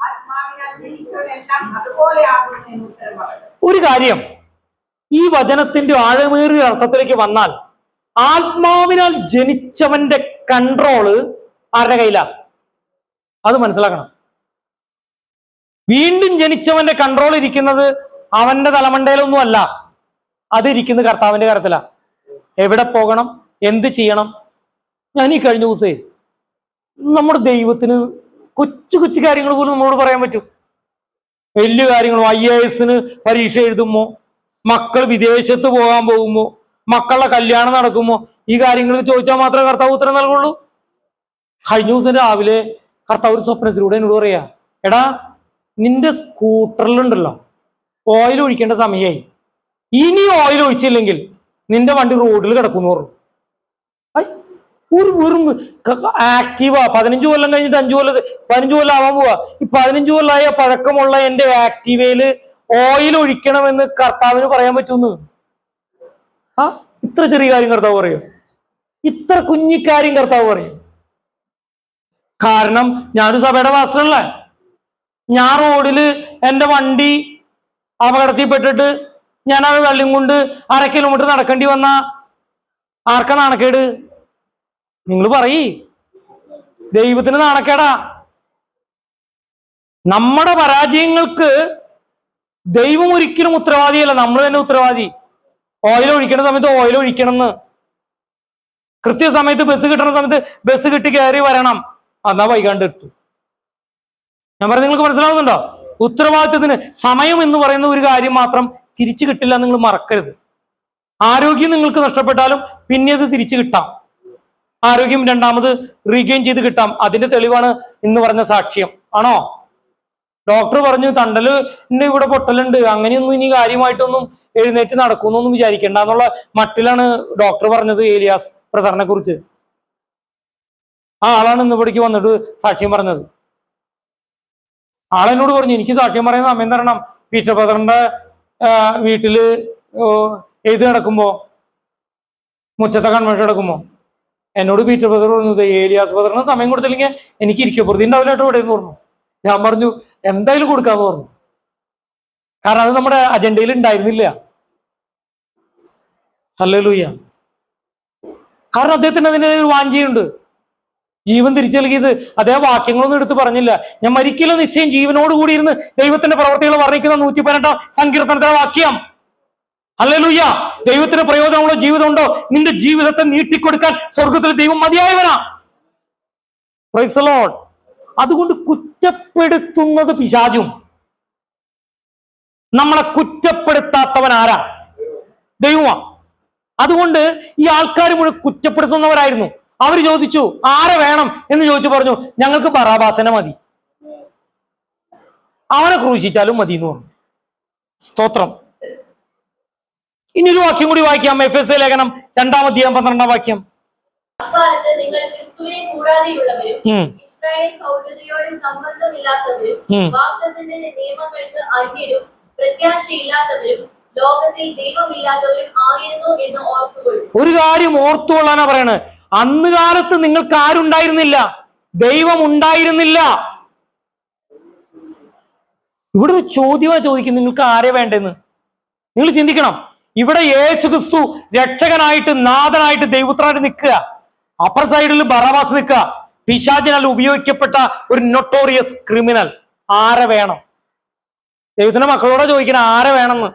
ആത്മാവിനാൽ ജനിച്ചവരെല്ലാം അതുപോലെ ആകുന്നു എന്ന് ഉത്തരം പറഞ്ഞു. ഒരു കാര്യം, ഈ വചനത്തിന്റെ ആഴമേറിയ അർത്ഥത്തിലേക്ക് വന്നാൽ, ആത്മാവിനാൽ ജനിച്ചവന്റെ കൺട്രോള് ആരുടെ കയ്യിലാ? അത് മനസ്സിലാക്കണം. വീണ്ടും ജനിച്ചവന്റെ കൺട്രോൾ ഇരിക്കുന്നത് അവന്റെ തലമണ്ടയിലൊന്നും അല്ല, അത് ഇരിക്കുന്നത് കർത്താവിന്റെ കരത്തിലാ. എവിടെ പോകണം, എന്ത് ചെയ്യണം. ഞാൻ ഈ കഴിഞ്ഞ ദിവസേ നമ്മുടെ ദൈവത്തിന് കൊച്ചു കൊച്ചു കാര്യങ്ങൾ പോലും നമ്മളോട് പറയാൻ പറ്റും. വലിയ കാര്യങ്ങളും, IAS പരീക്ഷ എഴുതുമ്പോ, മക്കൾ വിദേശത്ത് പോകാൻ പോകുമ്പോ, മക്കളുടെ കല്യാണം നടക്കുമ്പോ, ഈ കാര്യങ്ങൾ ചോദിച്ചാൽ മാത്രമേ കർത്താവ് ഉത്തരം നൽകുള്ളൂ. കഴിഞ്ഞ ദിവസം രാവിലെ കർത്താവ് ഒരു സ്വപ്നത്തിലൂടെ എന്നോട് പറയാ, എടാ നിന്റെ സ്കൂട്ടറിലുണ്ടല്ലോ ഓയിൽ ഒഴിക്കേണ്ട സമയമായി, ഇനി ഓയിൽ ഒഴിച്ചില്ലെങ്കിൽ നിന്റെ വണ്ടി റോഡിൽ കിടക്കുന്നു പറഞ്ഞു. ഒരു വെറും ആക്റ്റീവാ, 15 കൊല്ലം കഴിഞ്ഞിട്ട് 15 കൊല്ലം ആവാൻ പോവാ. ഈ 15 കൊല്ലമായ പഴക്കമുള്ള എന്റെ ആക്റ്റീവയില് ഓയിൽ ഒഴിക്കണമെന്ന് കർത്താവിന് പറയാൻ പറ്റുമെന്ന്? ഇത്ര ചെറിയ കാര്യം കർത്താവ് പറയും? ഇത്ര കുഞ്ഞിക്കാര്യം കർത്താവ് പറയും? കാരണം ഞാനൊരു സഭയുടെ പാസ്റ്ററല്ലേ. ഞാൻ റോഡില് എന്റെ വണ്ടി അപകടത്തിൽപ്പെട്ടിട്ട് ഞാനത് തള്ളിയും കൊണ്ട് 1/2 കിലോമീറ്റർ നടക്കേണ്ടി വന്ന ആർക്കാ നാണക്കേട്? നിങ്ങൾ പറയ്. ദൈവത്തിന് നാണക്കേടാ. നമ്മുടെ പരാജയങ്ങൾക്ക് ദൈവം ഒരിക്കലും ഉത്തരവാദിയല്ല, നമ്മൾ തന്നെ ഉത്തരവാദി. ഓയിൽ ഒഴിക്കണ സമയത്ത് ഓയിൽ ഒഴിക്കണം എന്ന്, കൃത്യസമയത്ത് ബസ് കിട്ടണ സമയത്ത് ബസ് കിട്ടി കയറി വരണം, എന്നാ വൈകാണ്ട് എത്തും. ഞാൻ പറഞ്ഞ നിങ്ങൾക്ക് മനസ്സിലാവുന്നുണ്ടോ? ഉത്തരവാദിത്വത്തിന് സമയം എന്ന് പറയുന്ന ഒരു കാര്യം മാത്രം തിരിച്ചു കിട്ടില്ല, നിങ്ങൾ മറക്കരുത്. ആരോഗ്യം നിങ്ങൾക്ക് നഷ്ടപ്പെട്ടാലും പിന്നെ അത് തിരിച്ചു കിട്ടാം. ആരോഗ്യം രണ്ടാമത് റീഗെയിൻ ചെയ്ത് കിട്ടാം. അതിന്റെ തെളിവാണ് ഇന്ന് പറഞ്ഞ സാക്ഷ്യം. ആണോ? ഡോക്ടർ പറഞ്ഞു തണ്ടല് ഇവിടെ പൊട്ടലുണ്ട്, അങ്ങനെയൊന്നും ഇനി കാര്യമായിട്ടൊന്നും എഴുന്നേറ്റ് നടക്കുന്നൊന്നും വിചാരിക്കേണ്ട എന്നുള്ള മട്ടിലാണ് ഡോക്ടർ പറഞ്ഞത് ഏലിയാസ് ബ്രദറിനെ കുറിച്ച്. ആ ആളാണ് ഇന്ന് ഇവിടേക്ക് വന്നിട്ട് സാക്ഷ്യം പറഞ്ഞത്. ആളെന്നോട് പറഞ്ഞു, എനിക്ക് സാക്ഷ്യം പറയുന്ന സമയം തരണം. പീറ്റർ ബ്രദറിന്റെ വീട്ടില് എഴുതി നടക്കുമ്പോ, മുറ്റത്തെ കൺവെൻഷൻ നടക്കുമ്പോ എന്നോട് പീറ്റർ ബ്രദർ പറഞ്ഞു, ഏലിയാസ് ബ്രദറിന് സമയം കൊടുത്തില്ലെങ്കിൽ എനിക്ക് ഇരിക്കുക പ്രതി ഉണ്ടാവില്ലാട്ടോ ഇവിടെ എന്ന് പറഞ്ഞു. ഞാൻ പറഞ്ഞു എന്തായാലും കൊടുക്കാന്ന് പറഞ്ഞു. കാരണം അത് നമ്മുടെ അജണ്ടയിൽ ഉണ്ടായിരുന്നില്ല. ഹല്ലേലൂയ. കാരണം അദ്ദേഹത്തിന് അതിന് ഒരു വാഞ്ചയുണ്ട്. ജീവൻ തിരിച്ചു നൽകിയത് അതേ വാക്യങ്ങളൊന്നും എടുത്ത് പറഞ്ഞില്ല. ഞാൻ മരിക്കലോ നിശ്ചയം ജീവനോട് കൂടി ഇരുന്ന് ദൈവത്തിന്റെ പ്രവർത്തികൾ വർണ്ണിക്കുന്ന 118-ാം സങ്കീർത്തനത്തിലെ വാക്യം. ഹല്ലേലൂയ. ദൈവത്തിന് പ്രയോജനമുള്ള ജീവിതം ഉണ്ടോ? നിന്റെ ജീവിതത്തെ നീട്ടിക്കൊടുക്കാൻ സ്വർഗത്തിൽ ദൈവം മതിയായവനാ. Praise the Lord. അതുകൊണ്ട് കുറ്റപ്പെടുത്തുന്നത് പിശാചും. നമ്മളെ കുറ്റപ്പെടുത്താത്തവൻ ആരാ? ദൈവമാ. അതുകൊണ്ട് ഈ ആൾക്കാർ മുഴുവൻ കുറ്റപ്പെടുത്തുന്നവരായിരുന്നു. അവർ ചോദിച്ചു ആരെ വേണം എന്ന് ചോദിച്ചു, പറഞ്ഞു ഞങ്ങൾക്ക് ബറാബാസിനെ മതി, അവനെ ക്രൂശിച്ചാലും മതി എന്ന് പറഞ്ഞു. സ്തോത്രം. ഇനി ഒരു വാക്യം കൂടി വായിക്കാം. എഫെസ്യ ലേഖനം 2-ാം അധ്യായം 12-ാം വാക്യം. നിങ്ങൾ ക്രിസ്തുവിനെ കൂടാതെയുള്ളവരും ഇസ്രായേൽ പൗരതയോട് സംബന്ധമില്ലാത്തവരും വാഗ്ദത്തത്തിന്റെ നിയമങ്ങൾക്ക് അന്യരും പ്രത്യാശയില്ലാത്തവരും ലോകത്തിൽ ദൈവമില്ലാത്തവരും ആയിരുന്നു എന്ന് ഓർത്തുകൊള്ളും. ഒരു കാര്യം ഓർത്തുകൊള്ളാനാ പറയണത്. അന്ന് കാലത്ത് നിങ്ങൾക്ക് ആരുണ്ടായിരുന്നില്ല? ദൈവം ഉണ്ടായിരുന്നില്ല. ഇവിടെ ഒരു ചോദ്യമാ ചോദിക്കും, നിങ്ങൾക്ക് ആരെ വേണ്ടെന്ന്. നിങ്ങൾ ചിന്തിക്കണം. ഇവിടെ യേശു ക്രിസ്തു രക്ഷകനായിട്ട് നാഥനായിട്ട് ദൈവപുത്രനായിട്ട് നിൽക്കുക, അപ്പർ സൈഡിൽ ബറാബാസ് നിൽക്കുക, പിശാചിനാൽ ഉപയോഗിക്കപ്പെട്ട ഒരു നൊട്ടോറിയസ് ക്രിമിനൽ. ആരെ വേണം? ദൈവത്തിന്റെ മക്കളോടെ ചോദിക്കണം ആരെ വേണമെന്ന്.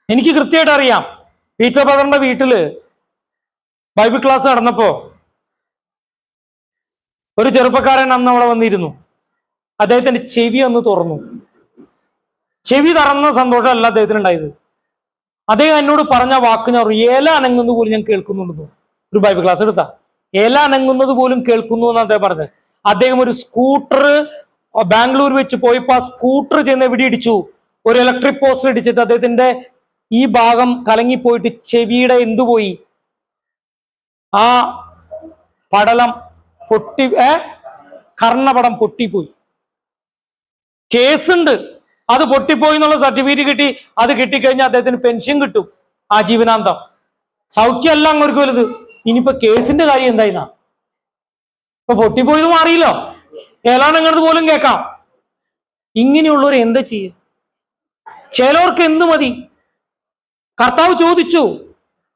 എനിക്ക് കൃത്യമായിട്ട് അറിയാം. പീറ്റർ ബ്രദറിന്റെ വീട്ടില് ബൈബിൾ ക്ലാസ് നടന്നപ്പോ ഒരു ചെറുപ്പക്കാരൻ അന്ന് അവിടെ വന്നിരുന്നു. അദ്ദേഹത്തിന്റെ ചെവി ഒന്ന് തുറന്നു. ചെവി തുറന്ന സന്തോഷമല്ല അദ്ദേഹത്തിന് ഉണ്ടായത്. അദ്ദേഹം എന്നോട് പറഞ്ഞ വാക്ക് ഞാൻ ഏല അനങ്ങുന്നത് പോലും ഞാൻ കേൾക്കുന്നുണ്ടെന്നു. ഒരു ബൈബിൾ ക്ലാസ് എടുത്താ ഏല അനങ്ങുന്നത് പോലും കേൾക്കുന്നു എന്ന് അദ്ദേഹം പറഞ്ഞത്. അദ്ദേഹം ഒരു സ്കൂട്ടർ ബാംഗ്ലൂർ വെച്ച് പോയപ്പോ ആ സ്കൂട്ടർ ചെന്ന് എവിടെ ഇടിച്ചു? ഒരു ഇലക്ട്രിക് പോസ്റ്റ് ഇടിച്ചിട്ട് അദ്ദേഹത്തിന്റെ ഈ ഭാഗം കലങ്ങിപ്പോയിട്ട് ചെവിയുടെ എന്തുപോയി? ആ പടലം പൊട്ടി, കർണപടം പൊട്ടിപ്പോയി. കേസുണ്ട്. അത് പൊട്ടിപ്പോയി എന്നുള്ള സർട്ടിഫിക്കറ്റ് കിട്ടി. അത് കിട്ടിക്കഴിഞ്ഞാൽ അദ്ദേഹത്തിന് പെൻഷൻ കിട്ടും ആജീവനാന്തം. സൗഖ്യമല്ല അങ്ങോട്ട് വലുത്. ഇനിയിപ്പോ കേസിന്റെ കാര്യം എന്തായിന്നാ? ഇപ്പൊ പൊട്ടിപ്പോയത് മാറിയില്ലോ, ഏലാണങ്ങത് പോലും കേൾക്കാം. ഇങ്ങനെയുള്ളവർ എന്താ ചെയ്യ? ചിലവർക്ക് എന്ത് മതി? കർത്താവ് ചോദിച്ചു,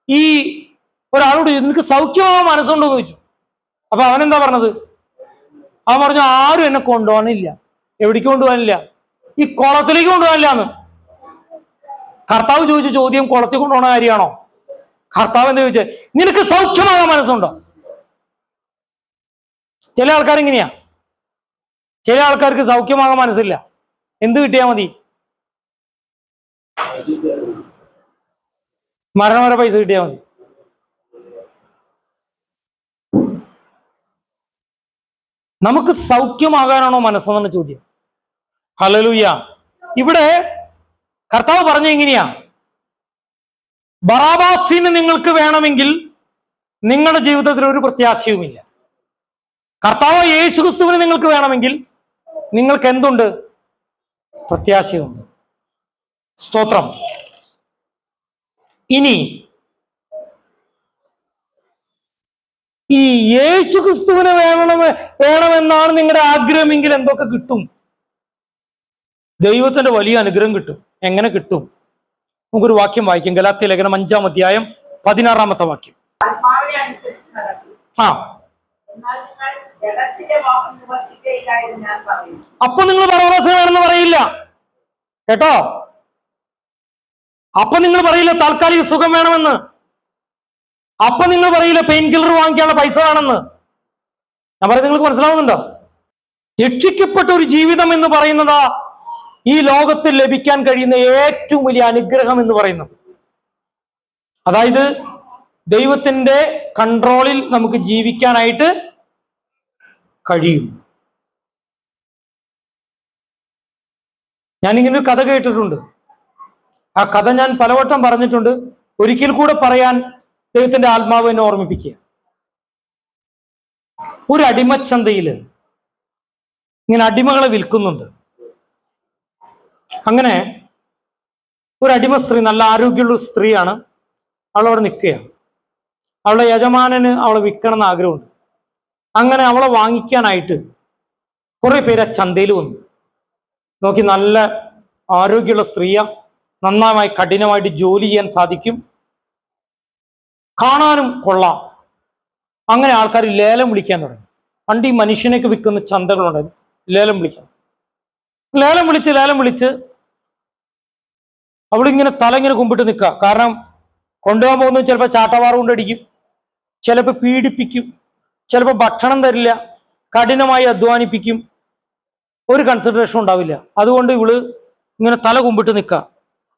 ഈ ഒരാളോട് നിനക്ക് സൗഖ്യമാവാൻ മനസ്സുണ്ടോ എന്ന് ചോദിച്ചു. അപ്പൊ അവനെന്താ പറഞ്ഞത്? അവൻ പറഞ്ഞു, ആരും എന്നെ കൊണ്ടുപോകാനില്ല. എവിടേക്ക് കൊണ്ടുപോകാനില്ല? ഈ കുളത്തിലേക്ക് കൊണ്ടുപോകാനില്ല എന്ന്. കർത്താവ് ചോദിച്ച ചോദ്യം കുളത്തിൽ കൊണ്ടുപോകുന്ന കാര്യമാണോ? കർത്താവ് എന്താ ചോദിച്ചത്? നിനക്ക് സൗഖ്യമാകാൻ മനസ്സുണ്ടോ? ചില ആൾക്കാർ ഇങ്ങനെയാ. ചില ആൾക്കാർക്ക് സൗഖ്യമാകാൻ മനസ്സില്ല. എന്ത് കിട്ടിയാ മതി? മരണം വരെ പൈസ കിട്ടിയാൽ മതി. നമുക്ക് സൗഖ്യമാകാനാണോ മനസ്സെന്നാണ് ചോദ്യം. ഹല്ലേലൂയ. ഇവിടെ കർത്താവ് പറഞ്ഞ എങ്ങനെയാ? ബറാബാസിന് നിങ്ങൾക്ക് വേണമെങ്കിൽ നിങ്ങളുടെ ജീവിതത്തിൽ ഒരു പ്രത്യാശയുമില്ല. കർത്താവ് യേശുക്രിസ്തുവിന് നിങ്ങൾക്ക് വേണമെങ്കിൽ നിങ്ങൾക്ക് എന്തുണ്ട്? പ്രത്യാശയുണ്ട്. സ്തോത്രം. ഇനി ഈ യേശുക്രിസ്തുവിനെ വേണമെന്നാണ് നിങ്ങളുടെ ആഗ്രഹമെങ്കിൽ എന്തൊക്കെ കിട്ടും? ദൈവത്തിന്റെ വലിയ അനുഗ്രഹം കിട്ടും. എങ്ങനെ കിട്ടും? നമുക്കൊരു വാക്യം വായിക്കും. ഗലാത്യ ലേഖനം 5-ാം അധ്യായം 16-ാമത്തെ വാക്യം. ആത്മാവിനെ അനുസരിച്ച് നടക്കും. എന്നാൽ നിങ്ങൾ ജഡത്തിന്റെ മോഹം നിവർത്തിക്കുകയില്ല എന്ന് ഞാൻ പറയുന്നു. അപ്പൊ നിങ്ങൾ ബറാബാസിനെ വേണമെന്ന് പറയില്ല കേട്ടോ. അപ്പൊ നിങ്ങൾ പറയില്ല താൽക്കാലിക സുഖം വേണമെന്ന്. അപ്പൊ നിങ്ങൾ പറയില്ല പെയിൻ കില്ലർ വാങ്ങിക്കാനുള്ള പൈസ വേണമെന്ന്. ഞാൻ പറയുന്നത് നിങ്ങൾക്ക് മനസ്സിലാവുന്നുണ്ടോ? രക്ഷിക്കപ്പെട്ട ഒരു ജീവിതം എന്ന് പറയുന്നതാ ഈ ലോകത്തിൽ ലഭിക്കാൻ കഴിയുന്ന ഏറ്റവും വലിയ അനുഗ്രഹം എന്ന് പറയുന്നത്. അതായത് ദൈവത്തിന്റെ കൺട്രോളിൽ നമുക്ക് ജീവിക്കാനായിട്ട് കഴിയും. ഞാനിങ്ങനെ ഒരു കഥ കേട്ടിട്ടുണ്ട്. ആ കഥ ഞാൻ പലവട്ടം പറഞ്ഞിട്ടുണ്ട്. ഒരിക്കൽ കൂടെ പറയാൻ ദൈവത്തിന്റെ ആത്മാവ് എന്നെ ഓർമ്മിപ്പിക്കുക. ഒരു അടിമച്ചന്തയിൽ ഇങ്ങനെ അടിമകളെ വിൽക്കുന്നുണ്ട്. അങ്ങനെ ഒരു അടിമ സ്ത്രീ, നല്ല ആരോഗ്യമുള്ള സ്ത്രീയാണ്. അവളവിടെ നിൽക്കുകയാണ്. അവളുടെ യജമാനന് അവളെ വിൽക്കണം എന്ന് ആഗ്രഹമുണ്ട്. അങ്ങനെ അവളെ വാങ്ങിക്കാനായിട്ട് കുറെ പേര് ആ ചന്തയിൽ വന്നു. നോക്കി, നല്ല ആരോഗ്യമുള്ള സ്ത്രീയ, നന്നായി കഠിനമായിട്ട് ജോലി ചെയ്യാൻ സാധിക്കും, കാണാനും കൊള്ളാം. അങ്ങനെ ആൾക്കാർ ലേലം വിളിക്കാൻ തുടങ്ങി. പണ്ട് ഈ മനുഷ്യനൊക്കെ വിൽക്കുന്ന ചന്തകളുണ്ടായിരുന്നു. ലേലം വിളിച്ച് അവളിങ്ങനെ തല ഇങ്ങനെ കുമ്പിട്ട് നിൽക്കുക. കാരണം കൊണ്ടുപോകാൻ പോകുന്നത് ചിലപ്പോൾ ചാട്ടവാറ് കൊണ്ടടിക്കും, ചിലപ്പോൾ പീഡിപ്പിക്കും, ചിലപ്പോൾ ഭക്ഷണം തരില്ല, കഠിനമായി അധ്വാനിപ്പിക്കും. ഒരു കൺസിഡറേഷൻ ഉണ്ടാവില്ല. അതുകൊണ്ട് ഇവള് ഇങ്ങനെ തല കുമ്പിട്ട് നിൽക്കുക.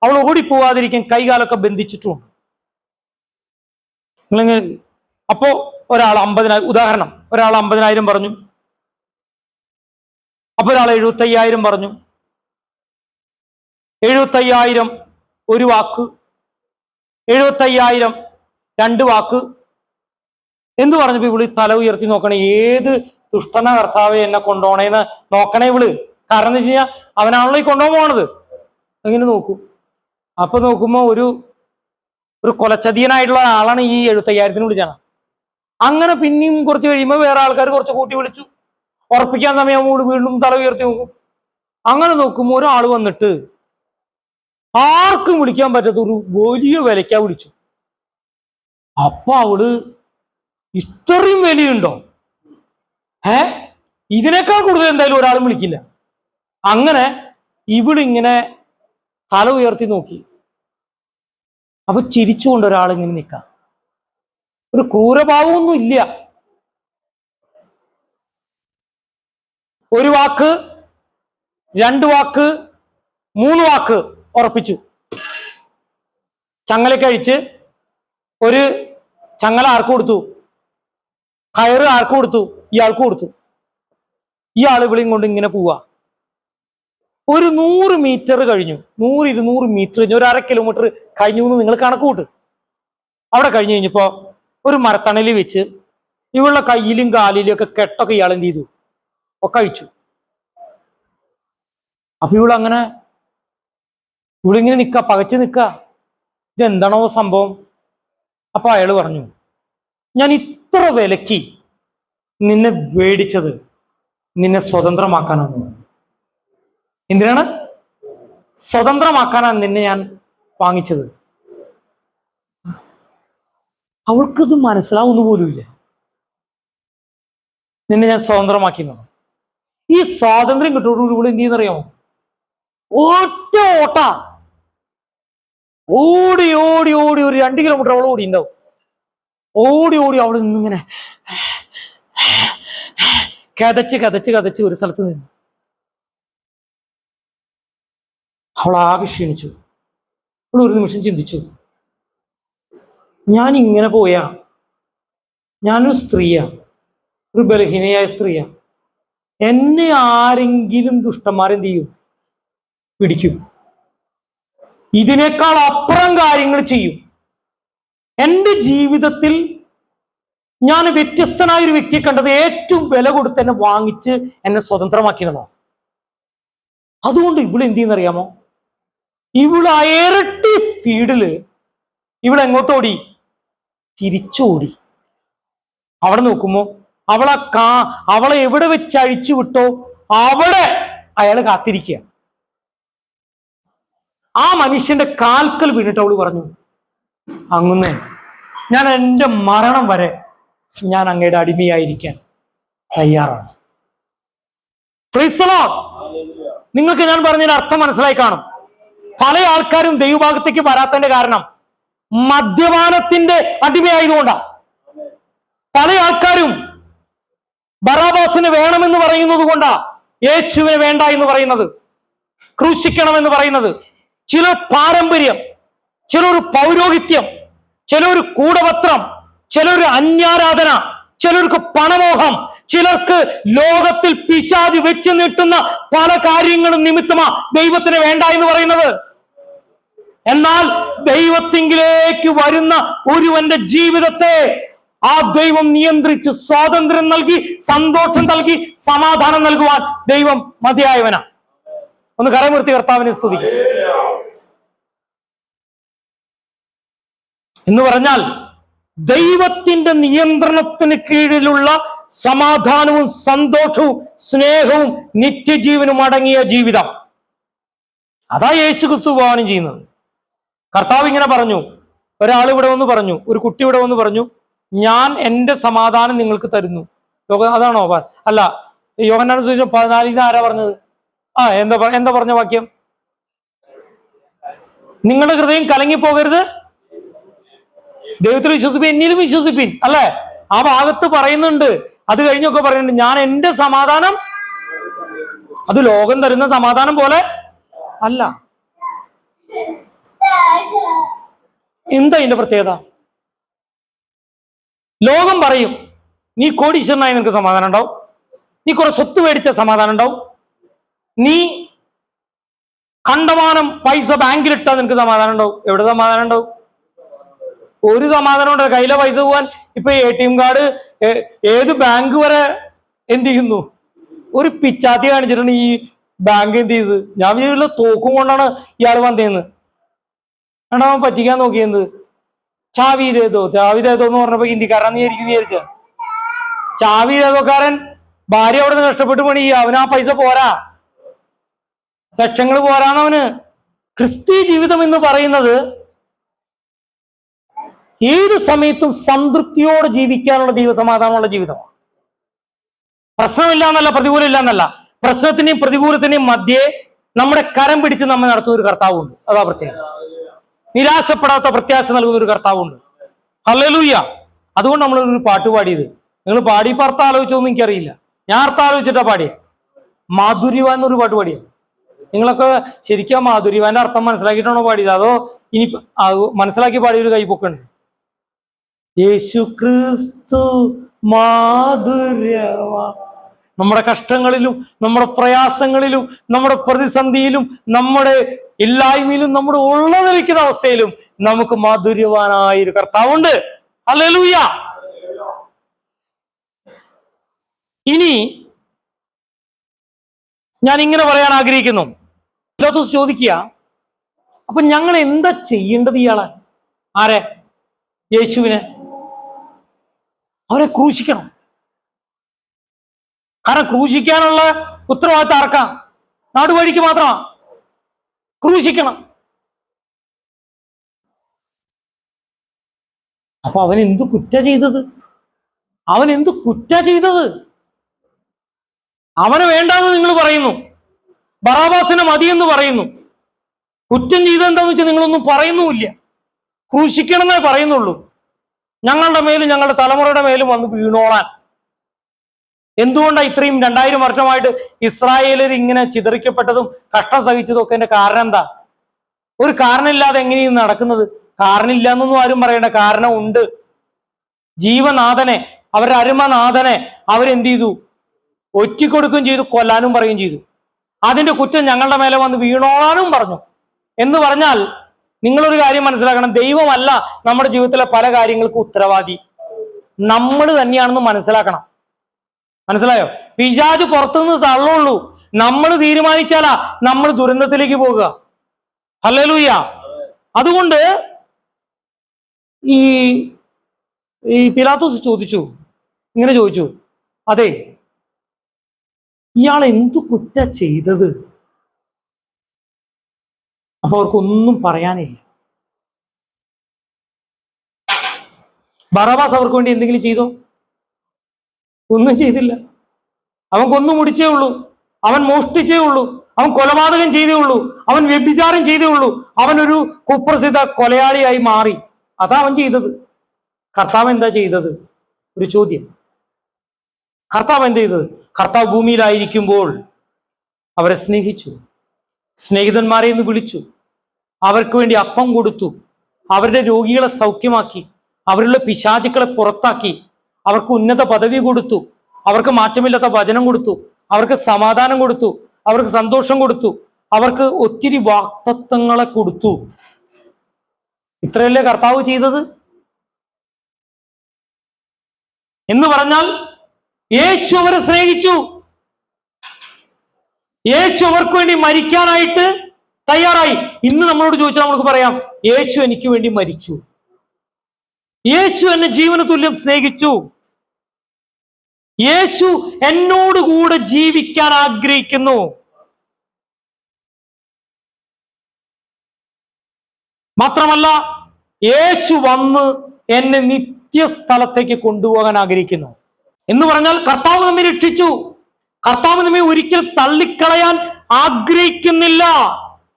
അവൾ ഓടിപ്പോവാതിരിക്കാൻ കൈകാലൊക്കെ ബന്ധിച്ചിട്ടുമുണ്ട്. അപ്പോ ഒരാൾ 50,000, ഉദാഹരണം, ഒരാൾ 50,000 പറഞ്ഞു. അപ്പൊ ഒരാൾ 75,000 പറഞ്ഞു. 75,000 ഒരു വാക്ക്, 75,000 രണ്ട് വാക്ക് എന്ത് പറഞ്ഞപ്പോ ഇവള് തല ഉയർത്തി നോക്കണേ. ഏത് ദുഷ്ടന കർത്താവെ എന്നെ കൊണ്ടുപോണേന്ന് നോക്കണേ ഇവള്. കാരണം എന്താ വെച്ച് കഴിഞ്ഞാൽ അവനാണല്ലോ ഈ കൊണ്ടുപോകാൻ പോണത്. അങ്ങനെ നോക്കൂ. അപ്പൊ നോക്കുമ്പോ ഒരു കൊലച്ചതിയനായിട്ടുള്ള ആളാണ് ഈ 75,000 വിളിച്ചാണ്. അങ്ങനെ പിന്നെയും കുറച്ച് കഴിയുമ്പോൾ വേറെ ആൾക്കാർ കുറച്ച് കൂട്ടി വിളിച്ചു. ഉറപ്പിക്കാൻ സമയമാകുമ്പോൾ വീണ്ടും തല ഉയർത്തി നോക്കും. അങ്ങനെ നോക്കുമ്പോൾ ഒരാൾ വന്നിട്ട് ആർക്കും വിളിക്കാൻ പറ്റാത്ത ഒരു വലിയ വിലയ്ക്കാ വിളിച്ചു. അപ്പൊ അവള്, ഇത്രയും വിലയുണ്ടോ? ഇതിനേക്കാൾ കൂടുതൽ എന്തായാലും ഒരാളും വിളിക്കില്ല. അങ്ങനെ ഇവളിങ്ങനെ തല ഉയർത്തി നോക്കി. അപ്പൊ ചിരിച്ചുകൊണ്ട് ഒരാൾ ഇങ്ങനെ നിൽക്കാം. ഒരു ക്രൂരഭാവമൊന്നും ഇല്ല. ഒരു വാക്ക്, 2 വാക്ക്, 3 വാക്ക് ഉറപ്പിച്ചു. ചങ്ങലക്കഴിച്ച് ഒരു ചങ്ങല ആർക്ക് കൊടുത്തു? കയറ് ആർക്ക് കൊടുത്തു? ഇയാൾക്ക് കൊടുത്തു. ഇയാൾ ഇവിടെയും കൊണ്ട് ഇങ്ങനെ പോവാ. ഒരു 100 മീറ്റർ കഴിഞ്ഞു, 100-200 മീറ്റർ കഴിഞ്ഞു, ഒരു 1/2 കിലോമീറ്റർ കഴിഞ്ഞു എന്ന് നിങ്ങൾ കണക്ക് കൂട്ട്. അവിടെ കഴിഞ്ഞു കഴിഞ്ഞപ്പോ ഒരു മരത്തണലിൽ വെച്ച് ഇവളുടെ കയ്യിലും കാലിലും ഒക്കെ കെട്ടൊക്കെ ഇയാൾ എന്ത് ചെയ്തു? ഒക്കെ കഴിച്ചു. അപ്പൊ ഇവളിങ്ങനെ പകച്ചു നിക്ക. ഇതെന്താണോ സംഭവം? അപ്പൊ അയാൾ പറഞ്ഞു, ഞാൻ ഇത്ര വിലക്ക് നിന്നെ വേടിച്ചത് നിന്നെ സ്വതന്ത്രമാക്കാനാണ്. എന്തിനാണ്? സ്വതന്ത്രമാക്കാനാണ് നിന്നെ ഞാൻ വാങ്ങിച്ചത്. അവൾക്കത് മനസ്സിലാവുന്ന പോലുമില്ല. നിന്നെ ഞാൻ സ്വതന്ത്രമാക്കിയെന്നാണ്. ഈ സ്വാതന്ത്ര്യം കിട്ടുന്നതോടുകൂടി ഇവിടെ എന്ത് ചെയ്യുന്നറിയാമോ? ഒറ്റ ഓട്ട, ഓടി ഓടി ഓടി ഒരു 2 കിലോമീറ്റർ അവൾ ഓടി ഉണ്ടാവും. ഓടി ഓടി അവിടെ നിന്നിങ്ങനെ കതച്ച് ഒരു സ്ഥലത്ത് നിന്നു. അവൾ ആകെ ക്ഷീണിച്ചു. അവൾ ഒരു നിമിഷം ചിന്തിച്ചു, ഞാൻ ഇങ്ങനെ പോയാ, ഞാനൊരു സ്ത്രീയാ, ഒരു ബലഹീനയായ സ്ത്രീയാ, എന്നെ ആരെങ്കിലും ദുഷ്ടന്മാരെന്ത് ചെയ്യും? പിടിക്കും. ഇതിനേക്കാൾ അപ്പുറം കാര്യങ്ങൾ ചെയ്യും. എൻ്റെ ജീവിതത്തിൽ ഞാൻ വ്യത്യസ്തനായ ഒരു വ്യക്തിയെ കണ്ടത് ഏറ്റവും വില കൊടുത്ത് എന്നെ വാങ്ങിച്ച് എന്നെ സ്വതന്ത്രമാക്കിയതാണ്. അതുകൊണ്ട് ഇവിടെ എന്ത് ചെയ്യുന്നറിയാമോ? ഇവിടെ ഇരട്ടി സ്പീഡില് ഇവിടെ എങ്ങോട്ടോടി? തിരിച്ചോടി. അവിടെ നോക്കുമ്പോ അവളെ എവിടെ വെച്ച് അഴിച്ചു വിട്ടോ അവിടെ അയാൾ കാത്തിരിക്കുക. ആ മനുഷ്യന്റെ കാൽക്കൽ വീണിട്ട് അവള് പറഞ്ഞു, അങ്ങുന്നേ, ഞാൻ എൻ്റെ മരണം വരെ ഞാൻ അങ്ങയുടെ അടിമയായിരിക്കാൻ തയ്യാറാണ്. Praise the Lord. നിങ്ങൾക്ക് ഞാൻ പറഞ്ഞതിന്റെ അർത്ഥം മനസ്സിലായി കാണും. പല ആൾക്കാരും ദൈവഭാഗത്തേക്ക് വരാത്തതിന്റെ കാരണം മദ്യപാനത്തിന്റെ അടിമയായതുകൊണ്ടാണ്. പല ആൾക്കാരും ബറാബാസിന് വേണമെന്ന് പറയുന്നത് കൊണ്ടാ യേശുവിനെ വേണ്ട എന്ന് പറയുന്നത്, ക്രൂശിക്കണമെന്ന് പറയുന്നത്. ചിലർ പാരമ്പര്യം, ചിലർ പൗരോഹിത്യം, ചിലർ കൂടപത്രം, ചിലർ അന്യാരാധന, ചിലർക്ക് പണമോഹം, ചിലർക്ക് ലോകത്തിൽ പിശാച് വെച്ച് നീട്ടുന്ന പല കാര്യങ്ങളും നിമിത്തമാ ദൈവത്തിന് വേണ്ട എന്ന് പറയുന്നത്. എന്നാൽ ദൈവത്തിങ്കിലേക്ക് വരുന്ന ഒരുവന്റെ ജീവിതത്തെ ആ ദൈവം നിയന്ത്രിച്ച് സ്വാതന്ത്ര്യം നൽകി, സന്തോഷം നൽകി, സമാധാനം നൽകുവാൻ ദൈവം മതിയായവനാ. ഒന്ന് കരമുയർത്തി കർത്താവിനെ സ്തുതിക്കും. എന്ന് പറഞ്ഞാൽ ദൈവത്തിന്റെ നിയന്ത്രണത്തിന് കീഴിലുള്ള സമാധാനവും സന്തോഷവും സ്നേഹവും നിത്യജീവനും അടങ്ങിയ ജീവിതം, അതാ യേശു ക്രിസ്തു വാഗ്ദാനം ചെയ്യുന്നത്. കർത്താവ് ഇങ്ങനെ പറഞ്ഞു, ഒരാൾ ഇവിടെ വന്ന് പറഞ്ഞു, ഒരു കുട്ടി ഇവിടെ വന്ന് പറഞ്ഞു, ഞാൻ എൻ്റെ സമാധാനം നിങ്ങൾക്ക് തരുന്നു. അതാണോ? അല്ല, യോഹന്നാൻ സുവിശേഷം 14 ആരാ പറഞ്ഞത്? എന്താ പറഞ്ഞ വാക്യം? നിങ്ങളുടെ ഹൃദയം കലങ്ങിപ്പോകരുത്, ദൈവത്തിൽ വിശ്വസിപ്പിൻ, എന്നിലും വിശ്വസിപ്പിൻ, അല്ലെ? ആ ഭാഗത്ത് പറയുന്നുണ്ട്. അത് കഴിഞ്ഞൊക്കെ പറയുന്നുണ്ട്, ഞാൻ എൻ്റെ സമാധാനം, അത് ലോകം തരുന്ന സമാധാനം പോലെ അല്ല. എന്താ ഇതിന്റെ പ്രത്യേകത? ലോകം പറയും, നീ കോടീശ്വരനായി നിനക്ക് സമാധാനം ഉണ്ടാവും, നീ കുറെ സ്വത്ത് മേടിച്ച സമാധാനം ഉണ്ടാവും, നീ കണ്ടമാനം പൈസ ബാങ്കിലിട്ടാ നിനക്ക് സമാധാനം ഉണ്ടാവും. എവിടെ സമാധാനം ഉണ്ടാവും? ഒരു സമാധാനം ഉണ്ടോ? കയ്യിലെ പൈസ പോവാൻ ഇപ്പൊ ATM കാർഡ് ഏത് ബാങ്ക് വരെ എന്ത് ചെയ്യുന്നു? ഒരു പിച്ചാത്തി കാണിച്ചിട്ടാണ് ഈ ബാങ്ക് എന്ത് ചെയ്ത്. ഞാൻ വിചാരിച്ചില്ല തോക്കും കൊണ്ടാണ് ഇയാൾ വന്നേന്ന്. അവൻ പറ്റിക്കാൻ നോക്കിയത്. ചാവി ഇതേതോ എന്ന് പറഞ്ഞപ്പോ ഹിന്ദിക്കാരനാന്ന് വിചാരിച്ച ചാവി ഇതേതോക്കാരൻ ഭാര്യ അവിടെ നിന്ന് കഷ്ടപ്പെട്ട് പണി, അവന് ആ പൈസ പോരാ, ലക്ഷങ്ങൾ പോരാന്നവന്. ക്രിസ്തീയ ജീവിതം എന്ന് പറയുന്നത് ഏത് സമയത്തും സംതൃപ്തിയോടെ ജീവിക്കാനുള്ള ദൈവസമാധാനമുള്ള ജീവിതമാണ്. പ്രശ്നമില്ല എന്നല്ല, പ്രതികൂലം ഇല്ല എന്നല്ല, പ്രശ്നത്തിന്റെയും പ്രതികൂലത്തിന്റെയും മധ്യേ നമ്മുടെ കരം പിടിച്ച് നമ്മെ നടത്തുന്ന ഒരു കർത്താവുണ്ട്. അതാ പ്രത്യേകത. നിരാശപ്പെടാത്ത പ്രത്യാശ നൽകുന്ന ഒരു കർത്താവുണ്ട്. ഹല്ലേലൂയ. അതുകൊണ്ട് നമ്മളൊരു പാട്ട് പാടിയത്. നിങ്ങൾ പാടിയപ്പോൾ അർത്ഥം ആലോചിച്ചോന്നും എനിക്കറിയില്ല. ഞാൻ അർത്ഥം ആലോചിച്ചിട്ടാ പാടിയ. മാധുര്യവാൻ എന്നൊരു പാട്ട് പാടിയ. നിങ്ങളൊക്കെ ശരിക്കും ആ മാധുര്യവാന്റെ അർത്ഥം മനസ്സിലാക്കിയിട്ടാണോ പാടിയത്, അതോ ഇനി മനസ്സിലാക്കി പാടിയൊരു കൈപ്പൊക്കുണ്ട്? യേശു ക്രിസ്തു മാധുര്യവാ. നമ്മുടെ കഷ്ടങ്ങളിലും നമ്മുടെ പ്രയാസങ്ങളിലും നമ്മുടെ പ്രതിസന്ധിയിലും നമ്മുടെ ഇല്ലായ്മയിലും നമ്മുടെ ഉള്ളതിരിക്കുന്ന അവസ്ഥയിലും നമുക്ക് മാധുര്യവാനായൊരു കർത്താവുണ്ട്. ഹല്ലേലൂയ. ഇനി ഞാൻ ഇങ്ങനെ പറയാൻ ആഗ്രഹിക്കുന്നു. പീലാത്തോസ് ചോദിക്കുക, അപ്പൊ ഞങ്ങൾ എന്താ ചെയ്യേണ്ടത് ഇയാളെ? ആരെ? യേശുവിനെ. അവരെ ക്രൂശിക്കണം. കാരണം ക്രൂശിക്കാനുള്ള ഉത്തരവാദിത്തം ആർക്കാ? നാടുവഴിക്ക് മാത്രമാ. ക്രൂശിക്കണം. അപ്പൊ അവൻ എന്തു കുറ്റ ചെയ്തത്? അവൻ എന്തു കുറ്റ ചെയ്തത്? അവനെ വേണ്ടാന്ന് നിങ്ങൾ പറയുന്നു, ബറാബാസിനെ മതിയെന്ന് പറയുന്നു. കുറ്റം ചെയ്തെന്താന്ന് വെച്ചാൽ നിങ്ങളൊന്നും പറയുന്നുമില്ല. ക്രൂശിക്കണമെന്നേ പറയുന്നുള്ളൂ. ഞങ്ങളുടെ മേലും ഞങ്ങളുടെ തലമുറയുടെ മേലും വന്ന് വീണോളാൻ. എന്തുകൊണ്ടാണ് ഇത്രയും 2000 വർഷമായിട്ട് ഇസ്രായേലർ ഇങ്ങനെ ചിതറിക്കപ്പെട്ടതും കഷ്ടം സഹിച്ചതും ഒക്കെ? എന്റെ കാരണം എന്താ? ഒരു കാരണമില്ലാതെ എങ്ങനെയും നടക്കുന്നത്? കാരണമില്ല എന്നൊന്നും ആരും പറയണ്ട, കാരണം ഉണ്ട്. ജീവനാഥനെ, അവരുടെ അരുമനാഥനെ അവരെന്ത് ചെയ്തു? ഒറ്റിക്കൊടുക്കുകയും ചെയ്തു, കൊല്ലാനും പറയുകയും ചെയ്തു. അതിന്റെ കുറ്റം ഞങ്ങളുടെ മേലെ വന്ന് വീണോളാനും പറഞ്ഞു. എന്ന് പറഞ്ഞാൽ നിങ്ങളൊരു കാര്യം മനസ്സിലാക്കണം, ദൈവമല്ല നമ്മുടെ ജീവിതത്തിലെ പല കാര്യങ്ങൾക്കും ഉത്തരവാദി, നമ്മൾ തന്നെയാണെന്ന് മനസ്സിലാക്കണം. മനസ്സിലായോ? പിശാച് പുറത്തുനിന്ന് തള്ളുള്ളൂ. നമ്മൾ തീരുമാനിച്ചാലാ നമ്മൾ ദുരന്തത്തിലേക്ക് പോകുക. ഹല്ലേലൂയ. അതുകൊണ്ട് ഈ പീലാത്തോസ് ചോദിച്ചു, ഇങ്ങനെ ചോദിച്ചു, അതെ ഇയാൾ എന്തു കുറ്റ ചെയ്തത്? അപ്പൊ അവർക്കൊന്നും പറയാനില്ല. ബറബാസ് അവർക്ക് വേണ്ടി എന്തെങ്കിലും ചെയ്തോ? ഒന്നും ചെയ്തില്ല. അവൻ കൊന്നു മുടിച്ചേ ഉള്ളൂ, അവൻ മോഷ്ടിച്ചേ ഉള്ളൂ, അവൻ കൊലപാതകം ചെയ്തേ ഉള്ളൂ, അവൻ വ്യഭിചാരം ചെയ്തേ ഉള്ളൂ, അവനൊരു കുപ്രസിദ്ധ കൊലയാളിയായി മാറി. അതാ അവൻ ചെയ്തത്. കർത്താവ് എന്താ ചെയ്തത്? ഒരു ചോദ്യം. കർത്താവ് എന്ത് ചെയ്തത്? കർത്താവ് ഭൂമിയിലായിരിക്കുമ്പോൾ അവരെ സ്നേഹിച്ചു, സ്നേഹിതന്മാരെ എന്ന് വിളിച്ചു, അവർക്ക് വേണ്ടി അപ്പം കൊടുത്തു, അവരുടെ രോഗികളെ സൗഖ്യമാക്കി, അവരുടെ പിശാചുക്കളെ പുറത്താക്കി, അവർക്ക് ഉന്നത പദവി കൊടുത്തു, അവർക്ക് മാറ്റമില്ലാത്ത വചനം കൊടുത്തു, അവർക്ക് സമാധാനം കൊടുത്തു, അവർക്ക് സന്തോഷം കൊടുത്തു, അവർക്ക് ഒത്തിരി വാഗ്ദത്തങ്ങളെ കൊടുത്തു. ഇത്രയല്ലേ കർത്താവ് ചെയ്തത്? എന്ന് പറഞ്ഞാൽ യേശു അവരെ സ്നേഹിച്ചു. യേശു അവർക്ക് വേണ്ടി മരിക്കാനായിട്ട് തയ്യാറായി. ഇന്ന് നമ്മളോട് ചോദിച്ചാൽ നമുക്ക് പറയാം, യേശു എനിക്ക് വേണ്ടി മരിച്ചു, യേശു എന്നെ ജീവന തുല്യം സ്നേഹിച്ചു, യേശു എന്നോടുകൂടെ ജീവിക്കാൻ ആഗ്രഹിക്കുന്നു. മാത്രമല്ല യേശു വന്ന് എന്നെ നിത്യസ്ഥലത്തേക്ക് കൊണ്ടുപോകാൻ ആഗ്രഹിക്കുന്നു. എന്ന് പറഞ്ഞാൽ കർത്താവ് നമ്മെ രക്ഷിച്ചു, കർത്താവ് നമ്മെ ഒരിക്കൽ തള്ളിക്കളയാൻ ആഗ്രഹിക്കുന്നില്ല.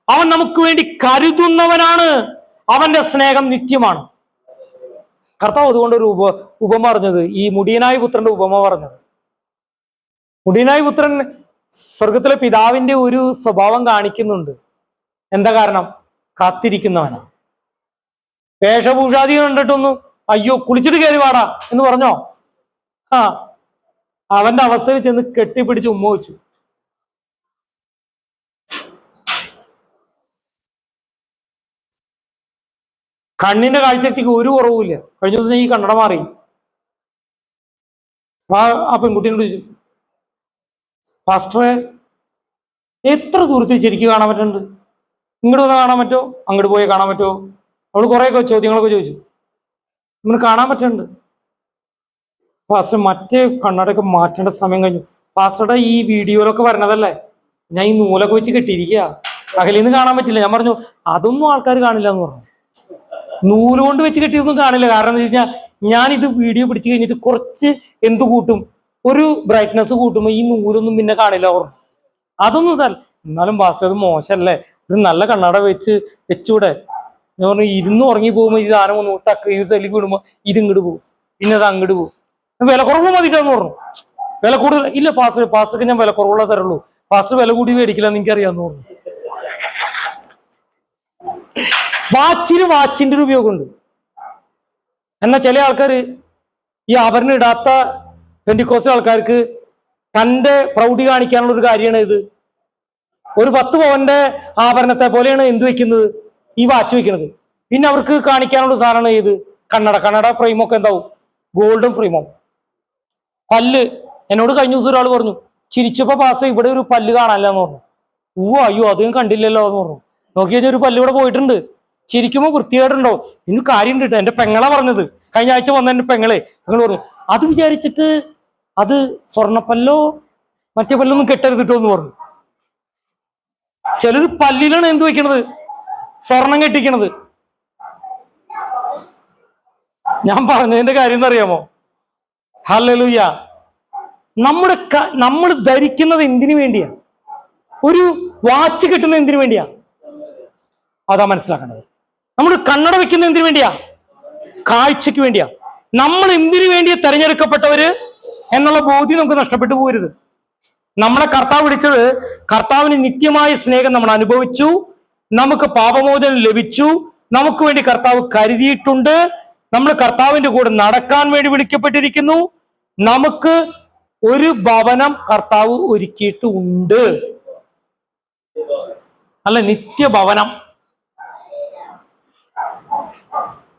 അവൻ നമുക്ക് വേണ്ടി കരുതുന്നവനാണ്, അവന്റെ സ്നേഹം നിത്യമാണ്. കർത്താവ് അതുകൊണ്ടൊരു ഉപമ പറഞ്ഞത്, ഈ മുടിയനായ പുത്രന്റെ ഉപമ പറഞ്ഞത്. മുടിയനായ പുത്രൻ സ്വർഗത്തിലെ പിതാവിന്റെ ഒരു സ്വഭാവം കാണിക്കുന്നുണ്ട്. എന്താ കാരണം? കാത്തിരിക്കുന്നവനാണ്. വേഷഭൂഷാദി കണ്ടിട്ടൊന്നും അയ്യോ കുളിച്ചിട്ട് കയറി വാടാ എന്ന് പറഞ്ഞോ? അവന്റെ അവസ്ഥയിൽ ചെന്ന് കെട്ടിപ്പിടിച്ച് ഉമ്മ വെച്ചു. കണ്ണിന്റെ കാഴ്ചയ്ക്ക് ഒരു കുറവുമില്ല. കഴിഞ്ഞ ദിവസം ഈ കണ്ണട മാറി. ആ പെൺകുട്ടീനോട് ചോദിച്ചു, പാസ്റ്ററെ എത്ര ദൂരത്തിൽ ശരിക്കും കാണാൻ പറ്റുന്നുണ്ട്? ഇങ്ങോട്ട് വന്ന് കാണാൻ പറ്റുമോ? അങ്ങോട്ട് പോയി കാണാൻ പറ്റുമോ? അവള് കുറേയൊക്കെ ചോദ്യങ്ങളൊക്കെ ചോദിച്ചു. നമ്മൾ കാണാൻ പറ്റുന്നുണ്ട്. പാസ്റ്റർ മറ്റേ കണ്ണടയൊക്കെ മാറ്റേണ്ട സമയം കഴിഞ്ഞു. പാസ്റ്ററുടെ ഈ വീഡിയോയിലൊക്കെ വരണതല്ലേ, ഞാൻ ഈ നൂലൊക്കെ വെച്ച് കെട്ടിയിരിക്കുക, അകലിൽ നിന്ന് കാണാൻ പറ്റില്ല. ഞാൻ പറഞ്ഞു അതൊന്നും ആൾക്കാർ കാണില്ല എന്ന് പറഞ്ഞു. നൂല് കൊണ്ട് വെച്ച് കെട്ടിയൊന്നും കാണില്ല. കാരണം എന്താ വെച്ച് കഴിഞ്ഞാൽ ഞാനിത് വീഡിയോ പിടിച്ചു കഴിഞ്ഞിട്ട് കുറച്ച് എന്ത് കൂട്ടും, ഒരു ബ്രൈറ്റ്നസ് കൂട്ടുമ്പോൾ ഈ നൂലൊന്നും പിന്നെ കാണില്ല പറഞ്ഞു. അതൊന്നും സാർ, എന്നാലും പാസ്റ്റർ അത് മോശമല്ലേ, ഇത് നല്ല കണ്ണട വെച്ചൂടെ? ഞാൻ പറഞ്ഞു ഇരുന്ന് ഉറങ്ങി പോകുമ്പോൾ ഈ സാധനം ഒന്ന് ടക്ക് ഈ സൈഡിലേക്ക് വിടുമ്പോൾ ഇത് ഇങ്ങോട്ട് പോകും. പിന്നെ അത് അങ്ങോട്ട് പോകും. വില കുറവ് മതിട്ടാന്ന് പറഞ്ഞു. വില കൂടുതൽ ഇല്ല പാസ്റ്റർക്ക് ഞാൻ വില കുറവുള്ള തരുള്ളൂ, പാസ്റ്റർ വില കൂടി മേടിക്കില്ല എന്ന് എനിക്കറിയാന്ന് പറഞ്ഞു. വാച്ചിന്റെ ഒരു ഉപയോഗമുണ്ട്. എന്നാൽ ചില ആൾക്കാർ ഈ ആഭരണം ഇടാത്ത പെന്തിക്കോസ്തൽ ആൾക്കാർക്ക് തന്റെ പ്രൗഢി കാണിക്കാനുള്ള ഒരു കാര്യമാണ് ഇത്. ഒരു 10 പവന്റെ ആഭരണത്തെ പോലെയാണ് എന്ത് വെക്കുന്നത്, ഈ വാച്ച് വെക്കുന്നത്. പിന്നെ അവർക്ക് കാണിക്കാനുള്ള സാധനമാണ് ഇത് കണ്ണട ഫ്രെയിമൊക്കെ എന്താവും, ഗോൾഡൻ ഫ്രെയിമോ. പല്ല് എന്നോട് കഴിഞ്ഞ ദിവസം ഒരാൾ പറഞ്ഞു, ചിരിച്ചപ്പോ പാസ്റ്റർ ഇവിടെ ഒരു പല്ല് കാണാനില്ല എന്ന് പറഞ്ഞു. അയ്യോ അതും കണ്ടില്ലല്ലോ എന്ന് പറഞ്ഞു. നോക്കി കഴിഞ്ഞാൽ ഒരു പല്ല് ഇവിടെ പോയിട്ടുണ്ട്. ചിരിക്കുമ്പോ വൃത്തികേടുണ്ടോ? ഇന്ന് കാര്യം ഉണ്ട്. എന്റെ പെങ്ങളെ പറഞ്ഞത്, കഴിഞ്ഞ ആഴ്ച വന്ന എന്റെ പെങ്ങളെ നിങ്ങൾ പറഞ്ഞു, അത് വിചാരിച്ചിട്ട് അത് സ്വർണ്ണപ്പല്ലോ മറ്റേ പല്ലൊന്നും കെട്ടരുതിട്ടോ എന്ന് പറഞ്ഞു. ചിലർ പല്ലിലാണ് എന്ത് വെക്കണത്, സ്വർണം കെട്ടിക്കണത്. ഞാൻ പറഞ്ഞതിന്റെ കാര്യം എന്നറിയാമോ? ഹല്ലേലൂയ. നമ്മൾ ധരിക്കുന്നത് എന്തിനു വേണ്ടിയാ? ഒരു വാച്ച് കിട്ടുന്നത് എന്തിനു വേണ്ടിയാ? അതാ മനസ്സിലാക്കേണ്ടത്. നമ്മൾ കണ്ണട വെക്കുന്നത് എന്തിനു വേണ്ടിയാ? കാഴ്ചക്ക് വേണ്ടിയാ. നമ്മൾ എന്തിനു വേണ്ടിയാ തെരഞ്ഞെടുക്കപ്പെട്ടവര് എന്നുള്ള ബോധ്യം നമുക്ക് നഷ്ടപ്പെട്ടു പോകരുത്. നമ്മളെ കർത്താവ് വിളിച്ചത്, കർത്താവിന് നിത്യമായ സ്നേഹം നമ്മൾ അനുഭവിച്ചു, നമുക്ക് പാപമോചനം ലഭിച്ചു, നമുക്ക് വേണ്ടി കർത്താവ് കരുതിയിട്ടുണ്ട്, നമ്മൾ കർത്താവിന്റെ കൂടെ നടക്കാൻ വേണ്ടി വിളിക്കപ്പെട്ടിരിക്കുന്നു, നമുക്ക് ഒരു ഭവനം കർത്താവ് ഒരുക്കിയിട്ടുണ്ട്. അല്ല, നിത്യഭവനം.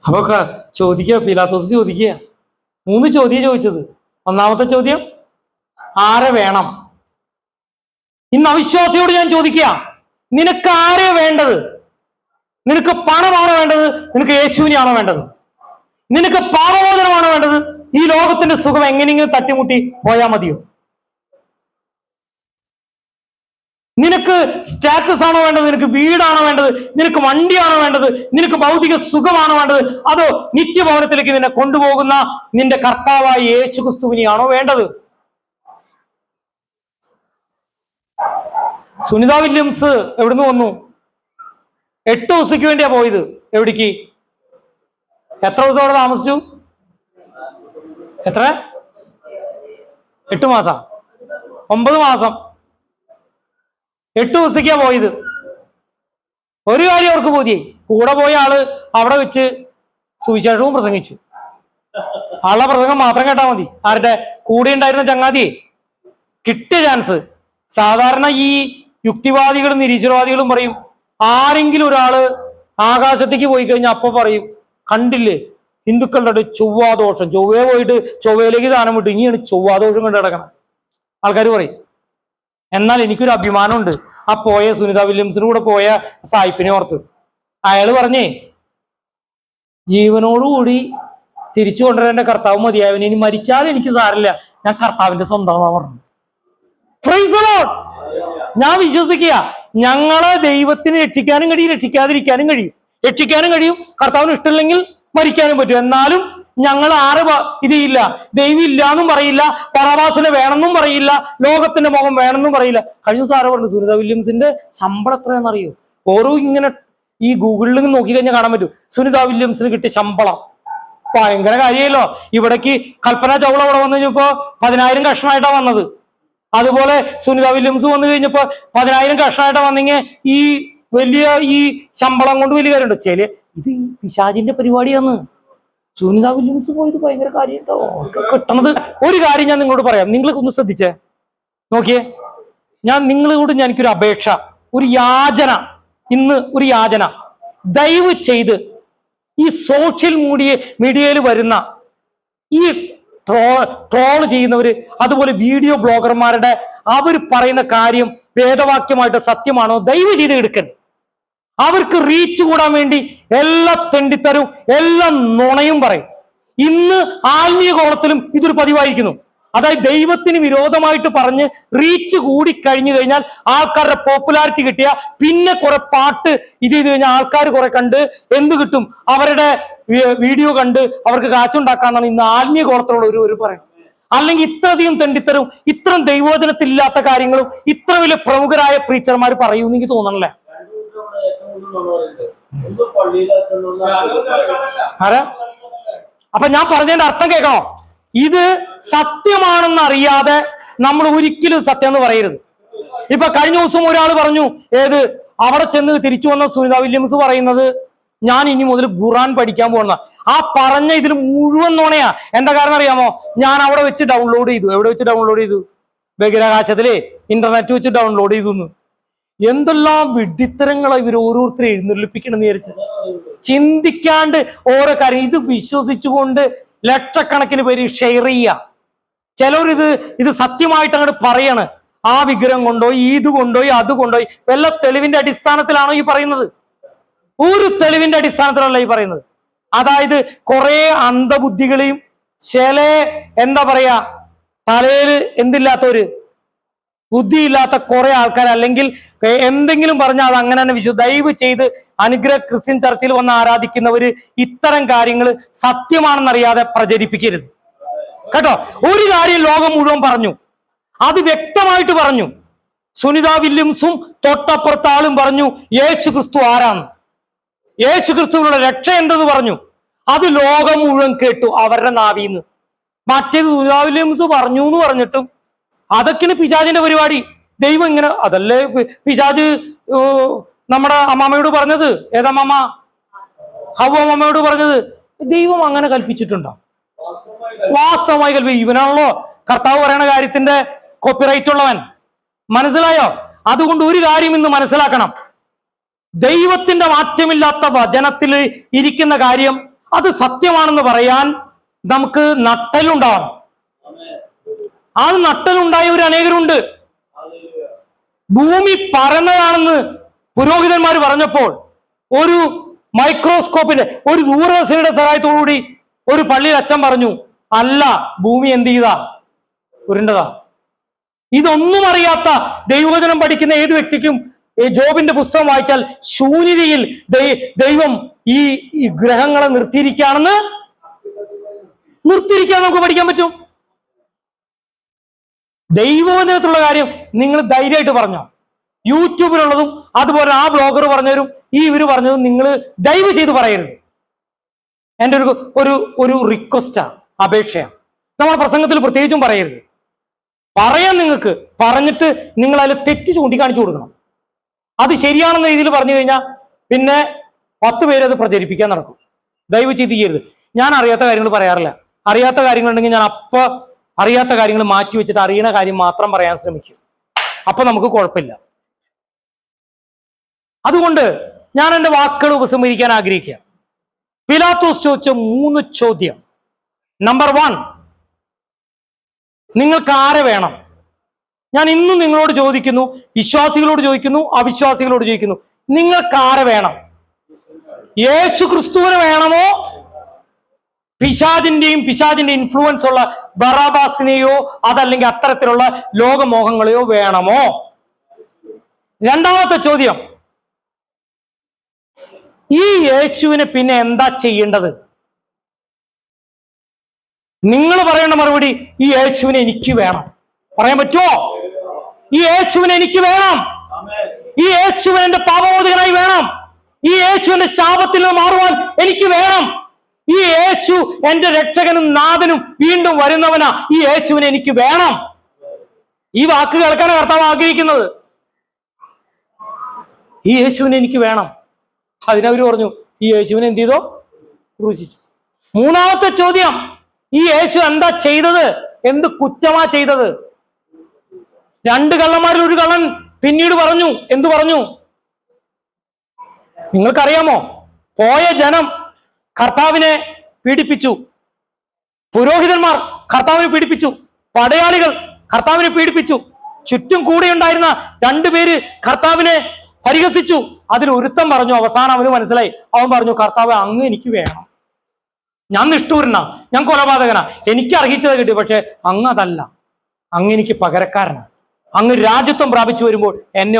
അപ്പൊ ചോദിക്കുക, പീലാത്തോസ് ചോദിക്കുക, 3 ചോദ്യം ചോദിച്ചത്. ഒന്നാമത്തെ ചോദ്യം, ആരെ വേണം? ഇന്ന് അവിശ്വാസിയോട് ഞാൻ ചോദിക്കുക, നിനക്ക് ആരെ വേണ്ടത്? നിനക്ക് പണമാണോ വേണ്ടത്? നിനക്ക് യേശുവിനെയാണോ വേണ്ടത്? നിനക്ക് പാപമോചനമാണോ വേണ്ടത്? ഈ ലോകത്തിന്റെ സുഖം എങ്ങനെയെങ്കിലും തട്ടിമുട്ടി പോയാൽ മതിയോ? നിനക്ക് സ്റ്റാറ്റസ് ആണോ വേണ്ടത്? നിനക്ക് വീടാണോ വേണ്ടത്? നിനക്ക് വണ്ടിയാണോ വേണ്ടത്? നിനക്ക് ഭൗതിക സുഖമാണോ വേണ്ടത്? അതോ നിത്യഭവനത്തിലേക്ക് നിന്നെ കൊണ്ടുപോകുന്ന നിന്റെ കർത്താവായ യേശു ക്രിസ്തുവിനെയാണോ വേണ്ടത്? സുനിത വില്യംസ് എവിടുന്ന് വന്നു? 8 ദിവസത്തേക്ക് വേണ്ടിയാ പോയത്. എവിടേക്ക്? എത്ര ദിവസം അവിടെ താമസിച്ചു? എത്ര? 8 മാസം, 9 മാസം, 8 ദിവസത്തേക്കാ പോയത്. ഒരു കാര്യം അവർക്ക് ബോധ്യായി, കൂടെ പോയ ആള് അവിടെ വെച്ച് സുവിശേഷവും പ്രസംഗിച്ചു. ആളുടെ പ്രസംഗം മാത്രം കേട്ടാൽ മതി. ആരുടെ കൂടെ ഉണ്ടായിരുന്ന ചങ്ങാതിയെ കിട്ടിയ ചാൻസ്. സാധാരണ ഈ യുക്തിവാദികളും നിരീശ്വരവാദികളും പറയും, ആരെങ്കിലും ഒരാള് ആകാശത്തേക്ക് പോയി കഴിഞ്ഞാൽ അപ്പൊ പറയും, കണ്ടില്ലേ ഹിന്ദുക്കളുടെ ചൊവ്വാദോഷം, ചൊവ്വയെ പോയിട്ട് ചൊവ്വയിലേക്ക് ദാനം വിട്ടു, ഇനിയാണ് ചൊവ്വാദോഷം കണ്ടു കിടക്കണം ആൾക്കാർ പറയും. എന്നാൽ എനിക്കൊരു അഭിമാനമുണ്ട്, ആ പോയ സുനിത വില്യംസിന് കൂടെ പോയ സായിപ്പിനെ ഓർത്ത്. അയാള് പറഞ്ഞേ, ജീവനോടുകൂടി തിരിച്ചു കൊണ്ടുവരാൻ എന്റെ കർത്താവ് മതിയായവൻ, ഇനി മരിച്ചാൽ എനിക്ക് സാരില്ല, ഞാൻ കർത്താവിന്റെ സ്വന്തമാ പറഞ്ഞു. Praise the Lord. ഞാൻ വിശ്വസിക്കുക, ഞങ്ങളെ ദൈവത്തിന് രക്ഷിക്കാനും കഴിയും, രക്ഷിക്കാതിരിക്കാനും കഴിയും. രക്ഷിക്കാനും കഴിയും, കർത്താവിന് ഇഷ്ടമില്ലെങ്കിൽ മരിക്കാനും പറ്റും. എന്നാലും ഞങ്ങൾ ഇതില്ല, ദൈവം ഇല്ല എന്നും പറയില്ല, ബറാബാസിനെ വേണമെന്നും പറയില്ല, ലോകത്തിന്റെ മുഖം വേണമെന്നും പറയില്ല. കഴിഞ്ഞ ദിവസം ആരോ പറഞ്ഞു, സുനിത വില്യംസിന്റെ ശമ്പളം എത്രയാണെന്നറിയോ? ഓരോ ഇങ്ങനെ ഈ ഗൂഗിളിൽ നോക്കി കഴിഞ്ഞാൽ കാണാൻ പറ്റും സുനിത വില്യംസിന് കിട്ടിയ ശമ്പളം. ഭയങ്കര കാര്യമല്ലോ. ഇവിടേക്ക് കൽപ്പന ചൗള അവിടെ വന്നു കഴിഞ്ഞപ്പോ 10,000 കഷ്ണമായിട്ടാണ് വന്നത്. അതുപോലെ സുനിത വില്യംസ് വന്നു കഴിഞ്ഞപ്പോ 10,000 കഷ്ണമായിട്ടാ വന്നെങ്കിൽ ഈ വലിയ ഈ ശമ്പളം കൊണ്ട് വലിയ കാര്യമുണ്ടോ? ഇത് ഈ പിശാചിന്റെ പരിപാടിയാന്ന്. സുനിത വില്യംസ് പോയത് ഭയങ്കര കാര്യം കേട്ടോ, കിട്ടണത്. ഒരു കാര്യം ഞാൻ നിങ്ങളോട് പറയാം, നിങ്ങൾ ഒന്ന് ശ്രദ്ധിച്ചേ നോക്കിയേ. എനിക്കൊരു അപേക്ഷ, ഒരു യാചന, ഇന്ന് ഒരു യാചന. ദയവ് ചെയ്ത് ഈ സോഷ്യൽ മീഡിയയിൽ വരുന്ന ഈ ട്രോൾ ചെയ്യുന്നവര്, അതുപോലെ വീഡിയോ ബ്ലോഗർമാരുടെ അവർ പറയുന്ന കാര്യം വേദവാക്യമായിട്ട് സത്യമാണോ ദയവ് ചെയ്ത് എടുക്കരുത്. അവർക്ക് റീച്ച് കൂടാൻ വേണ്ടി എല്ലാ തെണ്ടിത്തരും എല്ലാ നുണയും പറയും. ഇന്ന് ആത്മീയ കോളത്തിലും ഇതൊരു പതിവായിരിക്കുന്നു. അതായത് ദൈവത്തിന് വിരോധമായിട്ട് പറഞ്ഞ് റീച്ച് കൂടി കഴിഞ്ഞു കഴിഞ്ഞാൽ, ആൾക്കാരുടെ പോപ്പുലാരിറ്റി കിട്ടിയ പിന്നെ കുറെ പാട്ട് ഇത് ചെയ്ത് കഴിഞ്ഞാൽ ആൾക്കാർ കുറെ കണ്ട് എന്ത് കിട്ടും, അവരുടെ വീഡിയോ കണ്ട് അവർക്ക് കാശുണ്ടാക്കാന്നാണ് ഇന്ന് ആത്മീയ കോളത്തിലുള്ള ഒരു പറയും. അല്ലെങ്കിൽ ഇത്രയധികം തെണ്ടിത്തരും ഇത്രയും ദൈവോചനത്തിലില്ലാത്ത കാര്യങ്ങളും ഇത്ര വലിയ പ്രമുഖരായ പ്രീച്ചർമാർ പറയൂന്ന് എനിക്ക് തോന്നണല്ലേ? ആരാ അപ്പൊ ഞാൻ പറഞ്ഞതിന്റെ അർത്ഥം കേൾക്കണോ? ഇത് സത്യമാണെന്ന് അറിയാതെ നമ്മൾ ഒരിക്കലും സത്യം എന്ന് പറയരുത്. ഇപ്പൊ കഴിഞ്ഞ ദിവസം ഒരാൾ പറഞ്ഞു, ഏത് അവിടെ ചെന്ന് തിരിച്ചു വന്ന സുനിത വില്യംസ് പറയുന്നത് ഞാൻ ഇനി മുതൽ ഖുർആൻ പഠിക്കാൻ പോകുന്ന. ആ പറഞ്ഞ ഇതിൽ മുഴുവൻ നുണയാ. എന്താ കാരണം അറിയാമോ? ഞാൻ അവിടെ വെച്ച് ഡൗൺലോഡ് ചെയ്തു. എവിടെ വെച്ച് ഡൗൺലോഡ് ചെയ്തു? ബഹിരാകാശത്തിലെ ഇന്റർനെറ്റ് വെച്ച് ഡൗൺലോഡ് ചെയ്തു. എന്തെല്ലാം വിഡ്ഢിത്തരങ്ങളാണ് ഇവർ ഓരോരുത്തരും എഴുന്നള്ളിപ്പിക്കണമെന്ന് വിചാരിച്ചത്. ചിന്തിക്കാണ്ട് ഓരോ കാര്യം ഇത് വിശ്വസിച്ചുകൊണ്ട് ലക്ഷക്കണക്കിന് പേര് ഷെയർ ചെയ്യുക. ചിലർ ഇത് സത്യമായിട്ട് അങ്ങോട്ട് പറയാണ്. ആ വിഗ്രഹം കൊണ്ടുപോയി, ഇത് കൊണ്ടുപോയി, അത് കൊണ്ടുപോയി. വല്ല തെളിവിന്റെ അടിസ്ഥാനത്തിലാണോ ഈ പറയുന്നത്? ഒരു തെളിവിന്റെ അടിസ്ഥാനത്തിലല്ല ഈ പറയുന്നത്. അതായത് കുറെ അന്ധബുദ്ധികളെയും ചില എന്താ പറയാ തലയില് എന്തില്ലാത്തവര്, ബുദ്ധിയില്ലാത്ത കുറെ ആൾക്കാർ, അല്ലെങ്കിൽ എന്തെങ്കിലും പറഞ്ഞാൽ അത് അങ്ങനെ തന്നെ ദയവ് ചെയ്ത് അനുഗ്രഹ ക്രിസ്ത്യൻ ചർച്ചിൽ വന്ന് ആരാധിക്കുന്നവര് ഇത്തരം കാര്യങ്ങൾ സത്യമാണെന്നറിയാതെ പ്രചരിപ്പിക്കരുത് കേട്ടോ. ഒരു കാര്യം ലോകം മുഴുവൻ പറഞ്ഞു, അത് വ്യക്തമായിട്ട് പറഞ്ഞു. സുനിത വില്യംസും തൊട്ടപ്പുറത്ത ആളും പറഞ്ഞു യേശു ക്രിസ്തു ആരാന്ന്, യേശു ക്രിസ്തുവിനുള്ള രക്ഷ എന്തെന്ന് പറഞ്ഞു. അത് ലോകം മുഴുവൻ കേട്ടു അവരുടെ നാവിന്ന്. മറ്റേത് സുനിത വില്യംസ് പറഞ്ഞു എന്ന് പറഞ്ഞിട്ടും അതൊക്കെയാണ് പിശാചിന്റെ പരിപാടി. ദൈവം ഇങ്ങനെ, അതല്ലേ പിശാജ് നമ്മുടെ അമ്മാമ്മയോട് പറഞ്ഞത്. ഏതമ്മാമ? ഹവ്വ അമ്മയോട് പറഞ്ഞത്. ദൈവം അങ്ങനെ കൽപ്പിച്ചിട്ടുണ്ടോ? വാസ്തവമായി കൽപ്പിക്കും. ഇവനാണല്ലോ കർത്താവ് പറയുന്ന കാര്യത്തിന്റെ കോപ്പിറൈറ്റ് ഉള്ളവൻ. മനസ്സിലായോ? അതുകൊണ്ട് ഒരു കാര്യം ഇന്ന് മനസ്സിലാക്കണം. ദൈവത്തിന്റെ മാറ്റമില്ലാത്ത വചനത്തിൽ ഇരിക്കുന്ന കാര്യം അത് സത്യമാണെന്ന് പറയാൻ നമുക്ക് നട്ടലുണ്ടാവണം. ആ നട്ടലുണ്ടായവർ അനേകരുണ്ട്. ഭൂമി പരന്നതാണെന്ന് പുരോഹിതന്മാർ പറഞ്ഞപ്പോൾ ഒരു മൈക്രോസ്കോപ്പിന്റെ ഒരു ദൂരദർശിനിയുടെ സഹായത്തോടുകൂടി ഒരു പള്ളിയിൽ അച്ഛൻ പറഞ്ഞു, അല്ല, ഭൂമി എന്ത് ചെയ്താ? ഉരുണ്ടതാ. ഇതൊന്നും അറിയാത്ത ദൈവവചനം പഠിക്കുന്ന ഏത് വ്യക്തിക്കും ജോബിന്റെ പുസ്തകം വായിച്ചാൽ ശൂന്യതയിൽ ദൈവം ഈ ഗ്രഹങ്ങളെ നിർത്തിയിരിക്കാൻ നമുക്ക് പഠിക്കാൻ പറ്റും. ദൈവവചനത്തിലുള്ള കാര്യം നിങ്ങൾ ധൈര്യമായിട്ട് പറഞ്ഞോ. യൂട്യൂബിലുള്ളതും അതുപോലെ ആ ബ്ലോഗർ പറഞ്ഞവരും ഇവര് പറഞ്ഞതും നിങ്ങൾ ദയവ് ചെയ്ത് പറയരുത്. എൻ്റെ ഒരു റിക്വസ്റ്റാ, അപേക്ഷയാണ്. നമ്മുടെ പ്രസംഗത്തിൽ പ്രത്യേകിച്ചും പറയരുത്. പറയാൻ നിങ്ങൾക്ക് പറഞ്ഞിട്ട് നിങ്ങൾ അതിൽ തെറ്റ് ചൂണ്ടിക്കാണിച്ചു കൊടുക്കണം. അത് ശരിയാണെന്ന രീതിയിൽ പറഞ്ഞു കഴിഞ്ഞാൽ പിന്നെ 10 പേര് അത് പ്രചരിപ്പിക്കാൻ നടക്കും. ദയവ് ചെയ്ത് ചെയ്യരുത്. ഞാൻ അറിയാത്ത കാര്യങ്ങൾ പറയാറില്ല. അറിയാത്ത കാര്യങ്ങളുണ്ടെങ്കിൽ ഞാൻ അറിയാത്ത കാര്യങ്ങൾ മാറ്റി വെച്ചിട്ട് അറിയുന്ന കാര്യം മാത്രം പറയാൻ ശ്രമിക്കും. അപ്പൊ നമുക്ക് കുഴപ്പമില്ല. അതുകൊണ്ട് ഞാൻ എൻ്റെ വാക്കുകൾ ഉപസംഹരിക്കാൻ ആഗ്രഹിക്കുക. പിലാത്തോസ് ചോദിച്ച 3 ചോദ്യം. നമ്പർ 1, നിങ്ങൾക്ക് ആരെ വേണം? ഞാൻ ഇന്നും നിങ്ങളോട് ചോദിക്കുന്നു, വിശ്വാസികളോട് ചോദിക്കുന്നു, അവിശ്വാസികളോട് ചോദിക്കുന്നു, നിങ്ങൾക്ക് ആരെ വേണം? യേശു ക്രിസ്തുവിനെ വേണമോ പിശാചിന്റെ ഇൻഫ്ലുവൻസ് ഉള്ള ബറാബാസിനെയോ അതല്ലെങ്കിൽ അത്തരത്തിലുള്ള ലോകമോഹങ്ങളെയോ വേണമോ? രണ്ടാമത്തെ ചോദ്യം, ഈ യേശുവിനെ പിന്നെ എന്താ ചെയ്യേണ്ടത്? നിങ്ങൾ പറയേണ്ട മറുപടി, ഈ യേശുവിനെ എനിക്ക് വേണം. പറയാൻ പറ്റുമോ? ഈ യേശുവിനെ എനിക്ക് വേണം. ഈ യേശുവിൻ എന്റെ പാപമോചകനായി വേണം. ഈ യേശുവിന്റെ ശാപത്തിൽ നിന്ന് മാറുവാൻ എനിക്ക് വേണം. ഈ യേശു എന്റെ രക്ഷകനും നാഥനും വീണ്ടും വരുന്നവനാ. ഈ യേശുവിനെ എനിക്ക് വേണം. ഈ വാക്ക് കേൾക്കാനാണ് കർത്താവ് ആഗ്രഹിക്കുന്നത്. ഈ യേശുവിനെ എനിക്ക് വേണം. അതിനവര് പറഞ്ഞു, ഈ യേശുവിനെ എന്ത് ചെയ്തോ? ക്രൂശിച്ചു. മൂന്നാമത്തെ ചോദ്യം, ഈ യേശു എന്താ ചെയ്തത്? എന്ത് കുറ്റമാ ചെയ്തത്? 2 കള്ളന്മാരിൽ ഒരു കള്ളൻ പിന്നീട് പറഞ്ഞു. എന്തു പറഞ്ഞു? നിങ്ങൾക്കറിയാമോ? പോയ ജനം കർത്താവിനെ പീഡിപ്പിച്ചു. പുരോഹിതന്മാർ കർത്താവിനെ പീഡിപ്പിച്ചു. പടയാളികൾ കർത്താവിനെ പീഡിപ്പിച്ചു. ചുറ്റും കൂടെ ഉണ്ടായിരുന്ന 2 പേര് കർത്താവിനെ പരിഹസിച്ചു. അതിൽ ഒരുത്തൻ പറഞ്ഞു, അവസാനം അവന് മനസ്സിലായി. അവൻ പറഞ്ഞു, കർത്താവ് അങ്ങ് എനിക്ക് വേണം. ഞാൻ നിഷ്ഠൂരനാ, ഞാൻ കൊലപാതകനാ, എനിക്ക് അർഹിച്ചത് കിട്ടി. പക്ഷെ അങ്ങ് അതല്ല, അങ്ങ് എനിക്ക് പകരക്കാരനാണ്. അങ്ങ് രാജ്യത്വം പ്രാപിച്ചു വരുമ്പോൾ എന്നെ